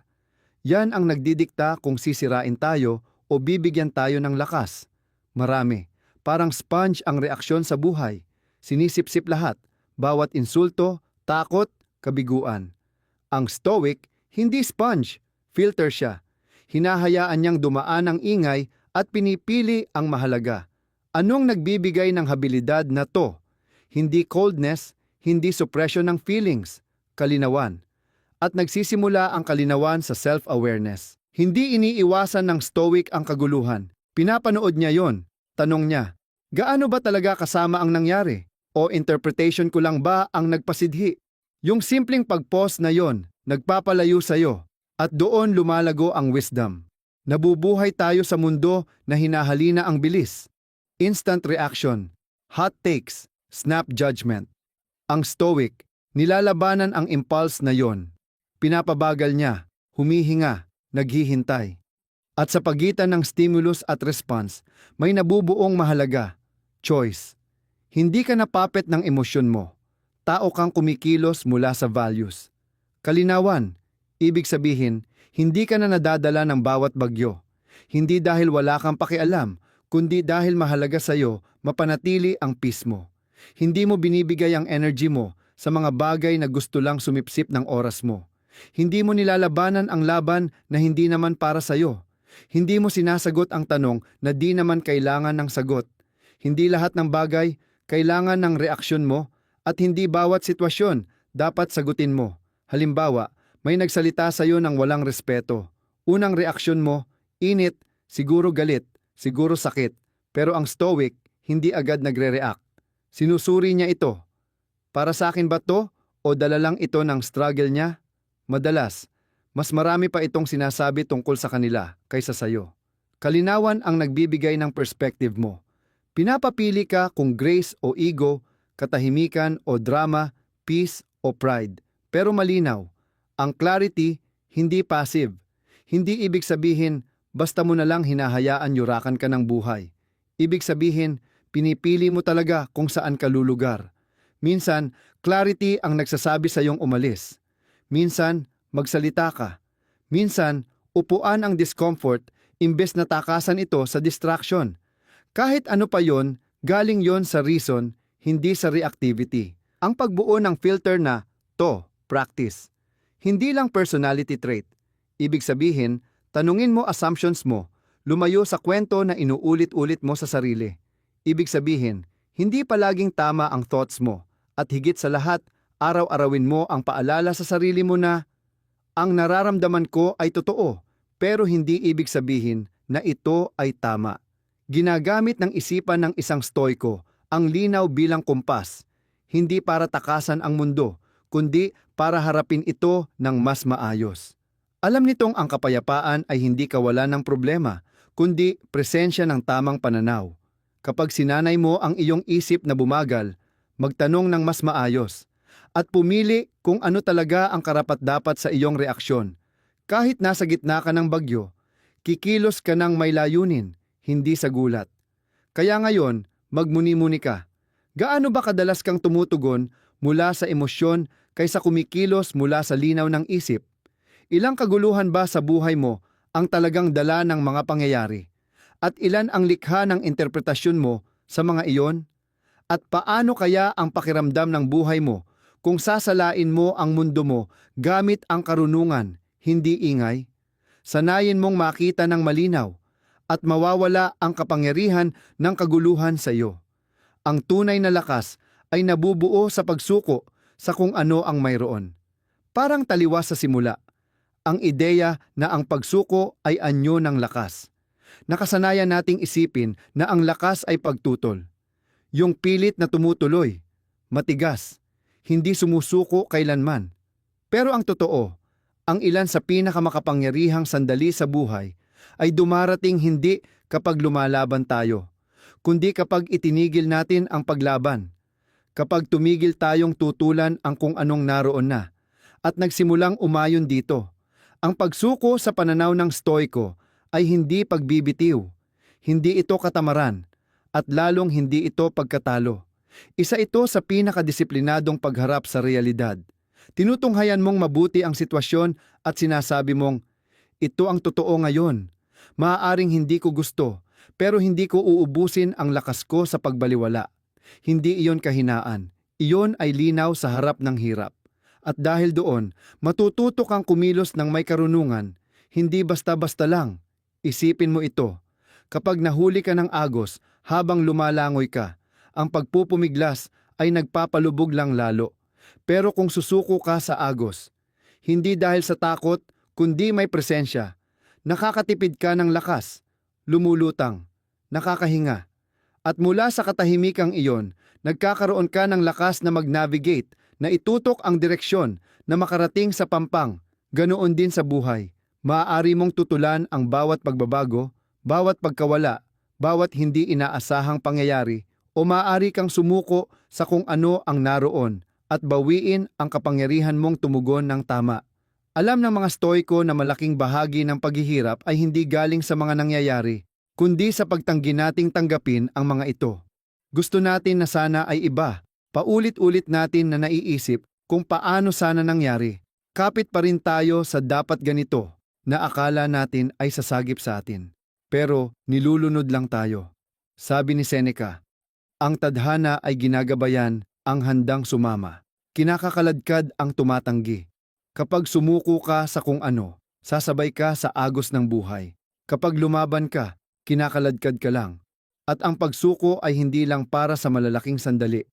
Yan ang nagdidikta kung sisirain tayo o bibigyan tayo ng lakas. Marami, parang sponge ang reaksyon sa buhay, sinisip-sip lahat, bawat insulto, takot, kabiguan. Ang Stoic, hindi sponge, filter siya. Hinahayaan niyang dumaan ang ingay at pinipili ang mahalaga. Anong nagbibigay ng habilidad na to? Hindi coldness, hindi suppression ng feelings, kalinawan. At nagsisimula ang kalinawan sa self-awareness. Hindi iniiwasan ng Stoic ang kaguluhan. Pinapanood niya yon. Tanong niya, gaano ba talaga kasama ang nangyari? O interpretation ko lang ba ang nagpasidhi? Yung simpleng pag-pause na yon, nagpapalayo sa'yo. At doon lumalago ang wisdom. Nabubuhay tayo sa mundo na hinahalina ang bilis. Instant reaction, hot takes, snap judgment. Ang Stoic, nilalabanan ang impulse na yon. Pinapabagal niya, humihinga, naghihintay. At sa pagitan ng stimulus at response, may nabubuong mahalaga, choice. Hindi ka napapet ng emosyon mo. Tao kang kumikilos mula sa values. Kalinawan, ibig sabihin, hindi ka na nadadala ng bawat bagyo. Hindi dahil wala kang pakialam, kundi dahil mahalaga sa'yo mapanatili ang peace mo. Hindi mo binibigay ang energy mo sa mga bagay na gusto lang sumipsip ng oras mo. Hindi mo nilalabanan ang laban na hindi naman para sa'yo. Hindi mo sinasagot ang tanong na di naman kailangan ng sagot. Hindi lahat ng bagay kailangan ng reaksyon mo at hindi bawat sitwasyon dapat sagutin mo. Halimbawa, may nagsalita sa iyo ng walang respeto. Unang reaksyon mo, init, siguro galit, siguro sakit. Pero ang Stoic, hindi agad nagre-react. Sinusuri niya ito. Para sa akin ba to? O dala lang ito ng struggle niya? Madalas, mas marami pa itong sinasabi tungkol sa kanila kaysa sa iyo. Kalinawan ang nagbibigay ng perspective mo. Pinapapili ka kung grace o ego, katahimikan o drama, peace o pride. Pero malinaw. Ang clarity, hindi passive. Hindi ibig sabihin, basta mo na lang hinahayaan yurakan ka ng buhay. Ibig sabihin, pinipili mo talaga kung saan ka lulugar. Minsan, clarity ang nagsasabi sa iyong umalis. Minsan, magsalita ka. Minsan, upuan ang discomfort imbes na takasan ito sa distraction. Kahit ano pa yon, galing yon sa reason, hindi sa reactivity. Ang pagbuo ng filter na to, practice. Hindi lang personality trait. Ibig sabihin, tanungin mo assumptions mo, lumayo sa kwento na inuulit-ulit mo sa sarili. Ibig sabihin, hindi palaging tama ang thoughts mo, at higit sa lahat, araw-arawin mo ang paalala sa sarili mo na, ang nararamdaman ko ay totoo, pero hindi ibig sabihin na ito ay tama. Ginagamit ng isipan ng isang stoiko ang linaw bilang kumpas, hindi para takasan ang mundo, kundi para harapin ito ng mas maayos. Alam nitong ang kapayapaan ay hindi kawalan ng problema, kundi presensya ng tamang pananaw. Kapag sinanay mo ang iyong isip na bumagal, magtanong ng mas maayos, at pumili kung ano talaga ang karapat-dapat sa iyong reaksyon. Kahit nasa gitna ka ng bagyo, kikilos ka ng may layunin, hindi sa gulat. Kaya ngayon, magmuni-muni ka. Gaano ba kadalas kang tumutugon mula sa emosyon kaysa kumikilos mula sa linaw ng isip? Ilang kaguluhan ba sa buhay mo ang talagang dala ng mga pangyayari? At ilan ang likha ng interpretasyon mo sa mga iyon? At paano kaya ang pakiramdam ng buhay mo kung sasalain mo ang mundo mo gamit ang karunungan, hindi ingay? Sanayin mong makita ng malinaw at mawawala ang kapangyarihan ng kaguluhan sa iyo. Ang tunay na lakas ay nabubuo sa pagsuko sa kung ano ang mayroon. Parang taliwas sa simula, ang ideya na ang pagsuko ay anyo ng lakas. Nakasanayan nating isipin na ang lakas ay pagtutol. Yung pilit na tumutuloy, matigas, hindi sumusuko kailanman. Pero ang totoo, ang ilan sa pinakamakapangyarihang sandali sa buhay ay dumarating hindi kapag lumalaban tayo, kundi kapag itinigil natin ang paglaban, kapag tumigil tayong tutulan ang kung anong naroon na, at nagsimulang umayon dito. Ang pagsuko sa pananaw ng stoiko ay hindi pagbibitiw, hindi ito katamaran, at lalong hindi ito pagkatalo. Isa ito sa pinakadisiplinadong pagharap sa realidad. Tinutunghayan mong mabuti ang sitwasyon at sinasabi mong, ito ang totoo ngayon. Maaaring hindi ko gusto, pero hindi ko uubusin ang lakas ko sa pagbaliwala. Hindi iyon kahinaan. Iyon ay linaw sa harap ng hirap. At dahil doon, matututo kang kumilos ng may karunungan, hindi basta-basta lang. Isipin mo ito. Kapag nahuli ka ng agos habang lumalangoy ka, ang pagpupumiglas ay nagpapalubog lang lalo. Pero kung susuko ka sa agos, hindi dahil sa takot, kundi may presensya, nakakatipid ka ng lakas, lumulutang, nakakahinga. At mula sa katahimikang iyon, nagkakaroon ka ng lakas na mag-navigate, na itutok ang direksyon na makarating sa pampang. Ganoon din sa buhay. Maaari mong tutulan ang bawat pagbabago, bawat pagkawala, bawat hindi inaasahang pangyayari, o maaari kang sumuko sa kung ano ang naroon at bawiin ang kapangyarihan mong tumugon ng tama. Alam ng mga stoiko na malaking bahagi ng paghihirap ay hindi galing sa mga nangyayari, kundi sa pagtanggi nating tanggapin ang mga ito. Gusto natin na sana ay iba. Paulit-ulit natin na naiisip kung paano sana nangyari. Kapit pa rin tayo sa dapat ganito na akala natin ay sasagip sa atin. Pero nilulunod lang tayo. Sabi ni Seneca, ang tadhana ay ginagabayan ang handang sumama. Kinakakaladkad ang tumatanggi. Kapag sumuko ka sa kung ano, sasabay ka sa agos ng buhay. Kapag lumaban ka, kinakaladkad ka lang. At ang pagsuko ay hindi lang para sa malalaking sandali,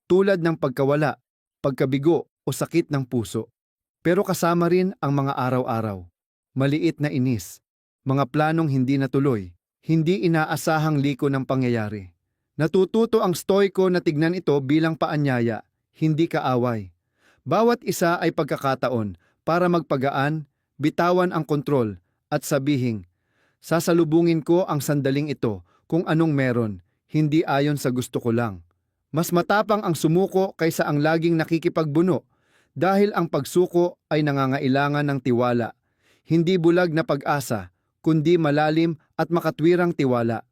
tulad ng pagkawala, pagkabigo o sakit ng puso. Pero kasama rin ang mga araw-araw, maliit na inis, mga planong hindi natuloy, hindi inaasahang liko ng pangyayari. Natututo ang stoiko na tignan ito bilang paanyaya, hindi kaaway. Bawat isa ay pagkakataon para magpagaan, bitawan ang kontrol, at sabihing, sasalubungin ko ang sandaling ito kung anong meron, hindi ayon sa gusto ko lang. Mas matapang ang sumuko kaysa ang laging nakikipagbuno, dahil ang pagsuko ay nangangailangan ng tiwala, Hindi bulag na pag-asa, kundi malalim at makatwirang tiwala.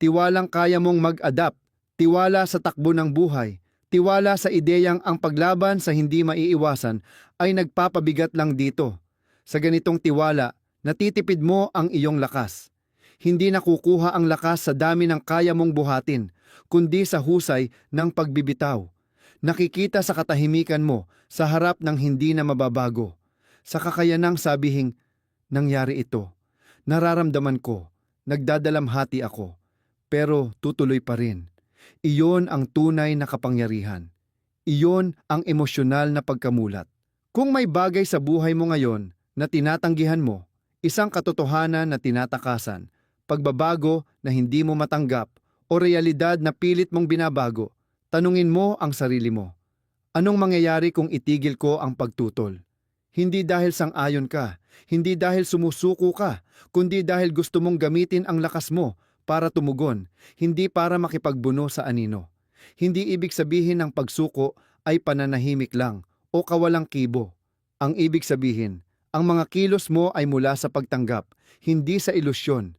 Tiwalang kaya mong mag-adapt, tiwala sa takbo ng buhay, tiwala sa ideyang ang paglaban sa hindi maiiwasan ay nagpapabigat lang dito. Sa ganitong tiwala, natitipid mo ang iyong lakas. Hindi nakukuha ang lakas sa dami ng kaya mong buhatin, kundi sa husay ng pagbibitaw. Nakikita sa katahimikan mo, sa harap ng hindi na mababago. Sa kakayanang sabihing, nangyari ito. Nararamdaman ko, nagdadalamhati ako, pero tutuloy pa rin. Iyon ang tunay na kapangyarihan. Iyon ang emosyonal na pagkamulat. Kung may bagay sa buhay mo ngayon na tinatanggihan mo, isang katotohanan na tinatakasan, pagbabago na hindi mo matanggap, o realidad na pilit mong binabago, tanungin mo ang sarili mo. Anong mangyayari kung itigil ko ang pagtutol? Hindi dahil sang-ayon ka, hindi dahil sumusuko ka, kundi dahil gusto mong gamitin ang lakas mo para tumugon, hindi para makipagbuno sa anino. Hindi ibig sabihin ng pagsuko ay pananahimik lang o kawalang kibo. Ang ibig sabihin, ang mga kilos mo ay mula sa pagtanggap, hindi sa ilusyon.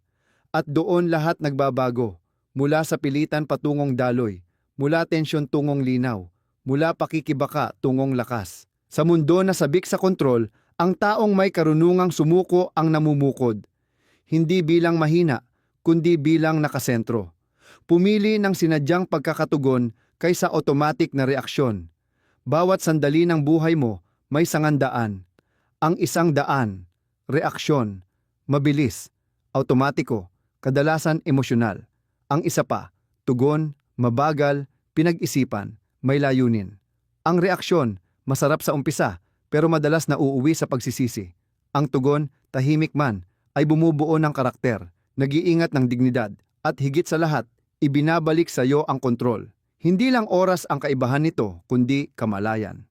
At doon lahat nagbabago, mula sa pilitan patungong daloy, mula tensyon tungong linaw, mula pakikibaka tungong lakas. Sa mundo na sabik sa kontrol, ang taong may karunungang sumuko ang namumukod. Hindi bilang mahina, kundi bilang nakasentro. Pumili ng sinadyang pagkakatugon kaysa automatic na reaksyon. Bawat sandali ng buhay mo may sangandaan. Ang isang daan, reaksyon, mabilis, automatiko, kadalasan emosyonal. Ang isa pa, tugon, mabagal, pinag-isipan, may layunin. Ang reaksyon, masarap sa umpisa, pero madalas na uuwi sa pagsisisi. Ang tugon, tahimik man, ay bumubuo ng karakter, nag-iingat ng dignidad, at higit sa lahat, ibinabalik sa iyo ang kontrol. Hindi lang oras ang kaibahan nito, kundi kamalayan.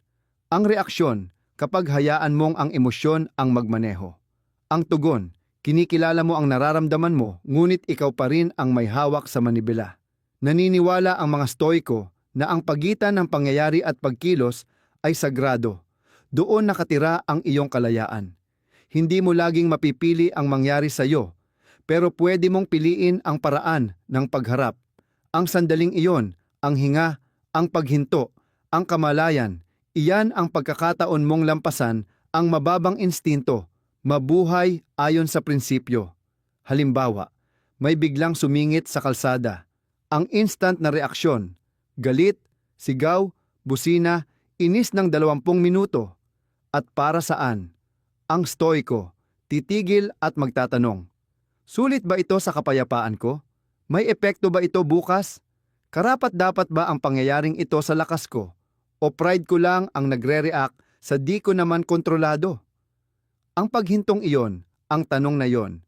Ang reaksyon, kapag hayaan mong ang emosyon ang magmaneho. Ang tugon, kinikilala mo ang nararamdaman mo, ngunit ikaw pa rin ang may hawak sa manibela. Naniniwala ang mga Stoiko na ang pagitan ng pangyayari at pagkilos ay sagrado. Doon nakatira ang iyong kalayaan. Hindi mo laging mapipili ang mangyari sa iyo, pero pwede mong piliin ang paraan ng pagharap. Ang sandaling iyon, ang hinga, ang paghinto, ang kamalayan, iyan ang pagkakataon mong lampasan ang mababang instinto, mabuhay ayon sa prinsipyo. Halimbawa, may biglang sumingit sa kalsada. Ang instant na reaksyon, galit, sigaw, busina, inis ng 20 minuto. At para saan? Ang Stoiko, titigil at magtatanong. Sulit ba ito sa kapayapaan ko? May epekto ba ito bukas? Karapat-dapat ba ang pangyayaring ito sa lakas ko? O pride ko lang ang nagre-react sa di ko naman kontrolado? Ang paghintong iyon, ang tanong na iyon,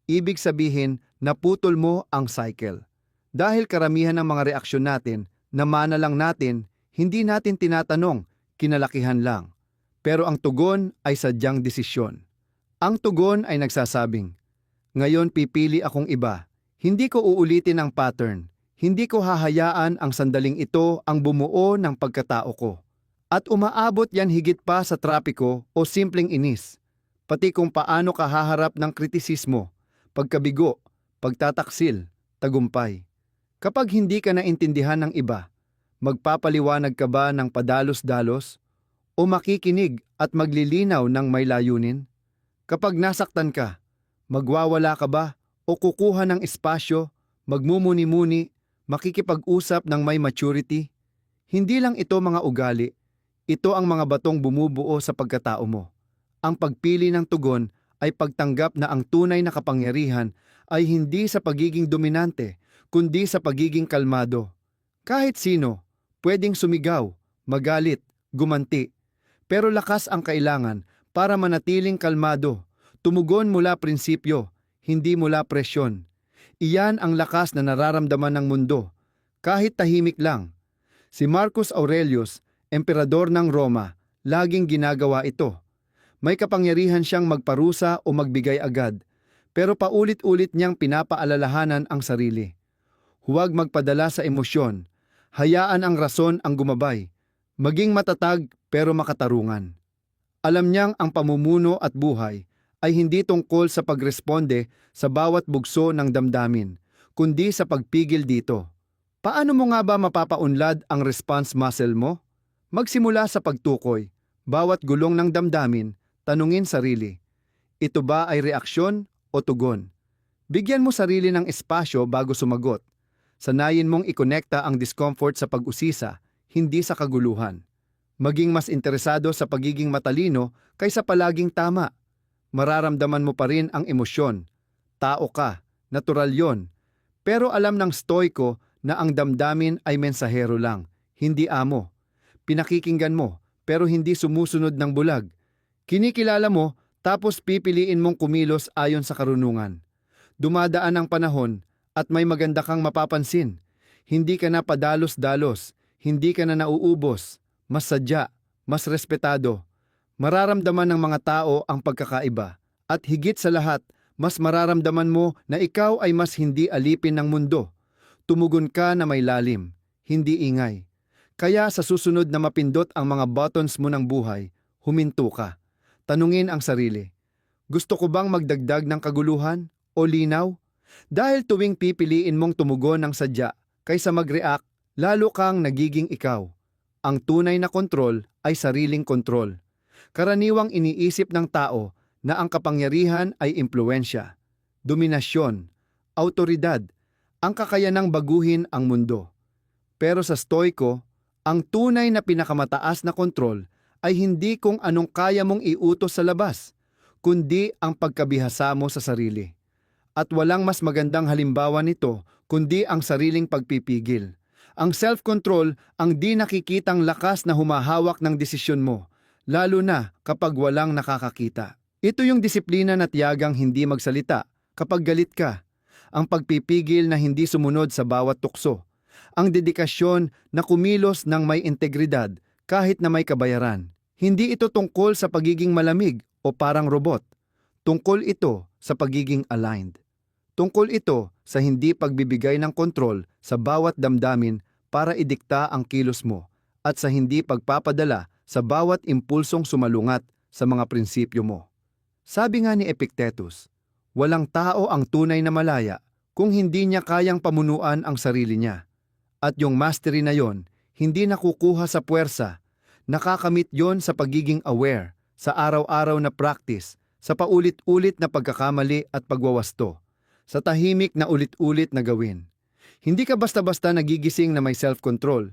ibig sabihin naputol mo ang cycle. Dahil karamihan ng mga reaksyon natin, namana lang natin, hindi natin tinatanong, kinalakihan lang. Pero ang tugon ay sadyang desisyon. Ang tugon ay nagsasabing, ngayon pipili akong iba. Hindi ko uulitin ang pattern. Hindi ko hahayaan ang sandaling ito ang bumuo ng pagkatao ko. At umaabot yan higit pa sa trapiko o simpleng inis. Pati kung paano ka haharap ng kritisismo, pagkabigo, pagtataksil, tagumpay. Kapag hindi ka naintindihan ng iba, magpapaliwanag ka ba ng padalos-dalos? O makikinig at maglilinaw ng may layunin? Kapag nasaktan ka, magwawala ka ba o kukuha ng espasyo, magmumuni-muni, makikipag-usap ng may maturity? Hindi lang ito mga ugali, ito ang mga batong bumubuo sa pagkatao mo. Ang pagpili ng tugon ay pagtanggap na ang tunay na kapangyarihan ay hindi sa pagiging dominante, kundi sa pagiging kalmado. Kahit sino, pwedeng sumigaw, magalit, gumanti. Pero lakas ang kailangan para manatiling kalmado, tumugon mula prinsipyo, hindi mula presyon. Iyan ang lakas na nararamdaman ng mundo, kahit tahimik lang. Si Marcus Aurelius, emperador ng Roma, laging ginagawa ito. May kapangyarihan siyang magparusa o magbigay agad, pero paulit-ulit niyang pinapaalalahanan ang sarili. Huwag magpadala sa emosyon, hayaan ang rason ang gumabay. Maging matatag pero makatarungan. Alam niyang ang pamumuno at buhay ay hindi tungkol sa pagresponde sa bawat bugso ng damdamin, kundi sa pagpigil dito. Paano mo nga ba mapapaunlad ang response muscle mo? Magsimula sa pagtukoy. Bawat gulong ng damdamin, tanungin sarili. Ito ba ay reaksyon o tugon? Bigyan mo sarili ng espasyo bago sumagot. Sanayin mong ikonekta ang discomfort sa pag-usisa, hindi sa kaguluhan. Maging mas interesado sa pagiging matalino kaysa palaging tama. Mararamdaman mo pa rin ang emosyon. Tao ka, natural yon. Pero alam ng stoiko na ang damdamin ay mensahero lang, hindi amo. Pinakikinggan mo, pero hindi sumusunod ng bulag. Kinikilala mo, tapos pipiliin mong kumilos ayon sa karunungan. Dumadaan ang panahon, at may maganda kang mapapansin. Hindi ka na padalos-dalos, hindi ka na nauubos, mas sadya, mas respetado. Mararamdaman ng mga tao ang pagkakaiba, at higit sa lahat, mas mararamdaman mo na ikaw ay mas hindi alipin ng mundo. Tumugon ka na may lalim, hindi ingay. Kaya sa susunod na mapindot ang mga buttons mo ng buhay, huminto ka. Tanungin ang sarili, gusto ko bang magdagdag ng kaguluhan o linaw? Dahil tuwing pipiliin mong tumugon ng sadya kaysa mag-react, lalo kang nagiging ikaw. Ang tunay na kontrol ay sariling kontrol. Karaniwang iniisip ng tao na ang kapangyarihan ay impluwensya, dominasyon, autoridad, ang kakayanang baguhin ang mundo. Pero sa stoiko, ang tunay na pinakamataas na kontrol ay hindi kung anong kaya mong iutos sa labas, kundi ang pagkabihasa mo sa sarili. At walang mas magandang halimbawa nito kundi ang sariling pagpipigil. Ang self-control ang di nakikitang lakas na humahawak ng desisyon mo, lalo na kapag walang nakakakita. Ito yung disiplina na tiyagang hindi magsalita kapag galit ka, ang pagpipigil na hindi sumunod sa bawat tukso, ang dedikasyon na kumilos ng may integridad kahit na may kabayaran. Hindi ito tungkol sa pagiging malamig o parang robot. Tungkol ito sa pagiging aligned. Tungkol ito sa hindi pagbibigay ng kontrol sa bawat damdamin para idikta ang kilos mo at sa hindi pagpapadala sa bawat impulsong sumalungat sa mga prinsipyo mo. Sabi nga ni Epictetus, walang tao ang tunay na malaya kung hindi niya kayang pamunuan ang sarili niya. At yung mastery na yon, hindi nakukuha sa puwersa, nakakamit yon sa pagiging aware, sa araw-araw na practice, sa paulit-ulit na pagkakamali at pagwawasto, sa tahimik na ulit-ulit na gawin. Hindi ka basta-basta nagigising na may self-control.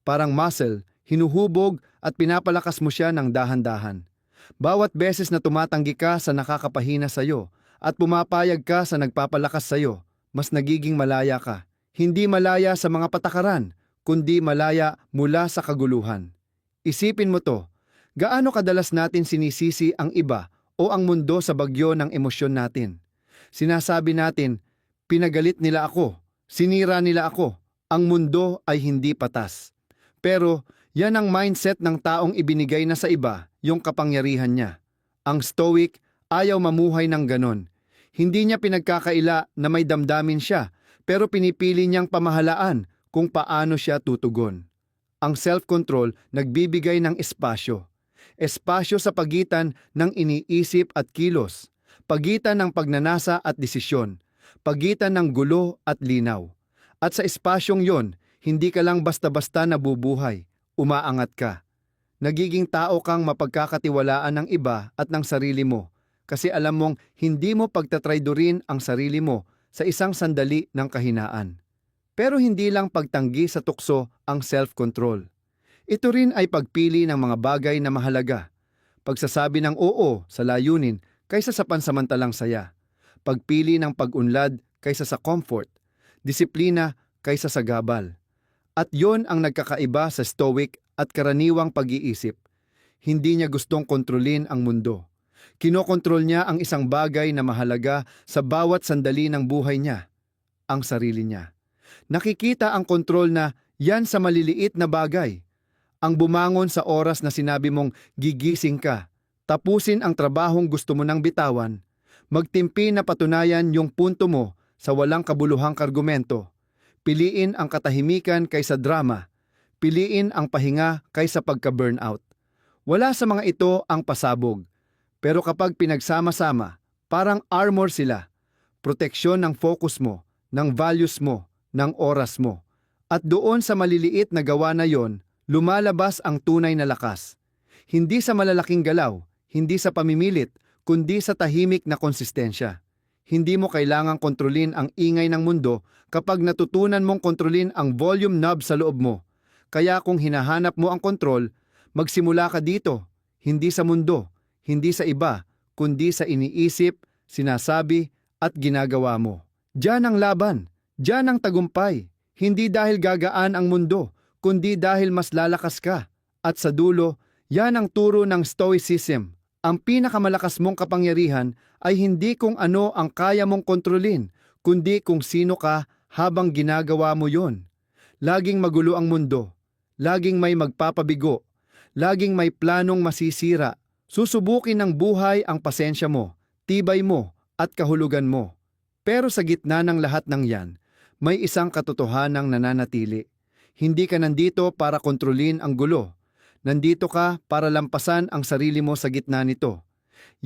Parang muscle, hinuhubog at pinapalakas mo siya ng dahan-dahan. Bawat beses na tumatanggi ka sa nakakapahina sa'yo at pumapayag ka sa nagpapalakas sa'yo, mas nagiging malaya ka. Hindi malaya sa mga patakaran, kundi malaya mula sa kaguluhan. Isipin mo to, gaano kadalas natin sinisisi ang iba o ang mundo sa bagyo ng emosyon natin? Sinasabi natin, pinagalit nila ako, sinira nila ako, ang mundo ay hindi patas. Pero yan ang mindset ng taong ibinigay na sa iba yung kapangyarihan niya. Ang stoic ayaw mamuhay ng ganon. Hindi niya pinagkakaila na may damdamin siya, pero pinipili niyang pamahalaan kung paano siya tutugon. Ang self-control nagbibigay ng espasyo. Espasyo sa pagitan ng iniisip at kilos, pagitan ng pagnanasa at desisyon, pagitan ng gulo at linaw. At sa espasyong yon, hindi ka lang basta-basta nabubuhay, umaangat ka. Nagiging tao kang mapagkakatiwalaan ng iba at ng sarili mo, kasi alam mong hindi mo pagtatraydurin ang sarili mo sa isang sandali ng kahinaan. Pero hindi lang pagtanggi sa tukso ang self-control. Ito rin ay pagpili ng mga bagay na mahalaga. Pagsasabi ng oo sa layunin kaysa sa pansamantalang saya. Pagpili ng pag-unlad kaysa sa comfort. Disiplina kaysa sa gabal. At yon ang nagkakaiba sa stoic at karaniwang pag-iisip. Hindi niya gustong kontrolin ang mundo. Kinokontrol niya ang isang bagay na mahalaga sa bawat sandali ng buhay niya, ang sarili niya. Nakikita ang kontrol na yan sa maliliit na bagay. Ang bumangon sa oras na sinabi mong gigising ka, tapusin ang trabahong gusto mo nang bitawan, magtimpi na patunayan yung punto mo sa walang kabuluhang argumento, piliin ang katahimikan kaysa drama, piliin ang pahinga kaysa pagka-burnout. Wala sa mga ito ang pasabog, Pero kapag pinagsama-sama, parang armor sila. Proteksyon ng focus mo, ng values mo, ng oras mo. At doon sa maliliit na gawa na yon, lumalabas ang tunay na lakas. Hindi sa malalaking galaw, hindi sa pamimilit, kundi sa tahimik na konsistensya. Hindi mo kailangang kontrolin ang ingay ng mundo kapag natutunan mong kontrolin ang volume knob sa loob mo. Kaya kung hinahanap mo ang kontrol, magsimula ka dito, hindi sa mundo, hindi sa iba, kundi sa iniisip, sinasabi, at ginagawa mo. Diyan ang laban, diyan ang tagumpay, hindi dahil gagaan ang mundo, kundi dahil mas lalakas ka. At sa dulo, yan ang turo ng Stoicism. Ang pinakamalakas mong kapangyarihan ay hindi kung ano ang kaya mong kontrolin, kundi kung sino ka habang ginagawa mo yon. Laging magulo ang mundo, laging may magpapabigo, laging may planong masisira. Susubukin ng buhay ang pasensya mo, tibay mo, at kahulugan mo. Pero sa gitna ng lahat ng yan, may isang katotohanang nananatili. Hindi ka nandito para kontrolin ang gulo. Nandito ka para lampasan ang sarili mo sa gitna nito.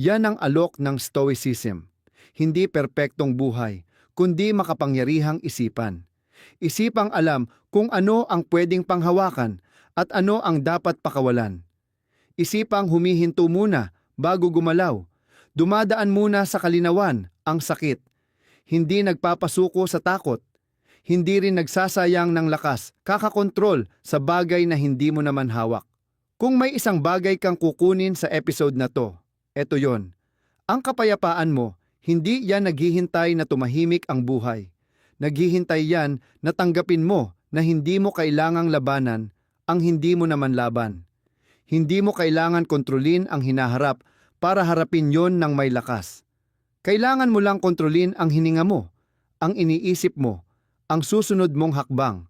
Yan ang alok ng Stoicism. Hindi perpektong buhay, kundi makapangyarihang isipan. Isipang alam kung ano ang pwedeng panghawakan at ano ang dapat pakawalan. Isipang humihinto muna bago gumalaw. Dumadaan muna sa kalinawan ang sakit. Hindi nagpapasuko sa takot. Hindi rin nagsasayang ng lakas, kakakontrol sa bagay na hindi mo naman hawak. Kung may isang bagay kang kukunin sa episode na to, eto yon. Ang kapayapaan mo, hindi yan naghihintay na tumahimik ang buhay. Naghihintay yan na tanggapin mo na hindi mo kailangang labanan ang hindi mo naman laban. Hindi mo kailangan kontrolin ang hinaharap para harapin yon ng may lakas. Kailangan mo lang kontrolin ang hininga mo, ang iniisip mo, ang susunod mong hakbang.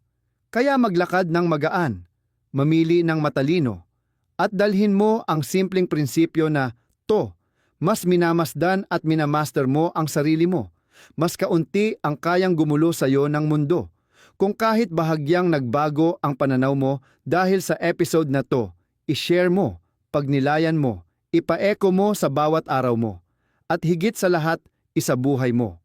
Kaya maglakad ng magaan, mamili ng matalino, at dalhin mo ang simpleng prinsipyo na to, mas minamasdan at minamaster mo ang sarili mo. Mas kaunti ang kayang gumulo sa iyo ng mundo. Kung kahit bahagyang nagbago ang pananaw mo dahil sa episode na to, i-share mo, pagnilayan mo, ipa-echo mo sa bawat araw mo. At higit sa lahat, isabuhay mo.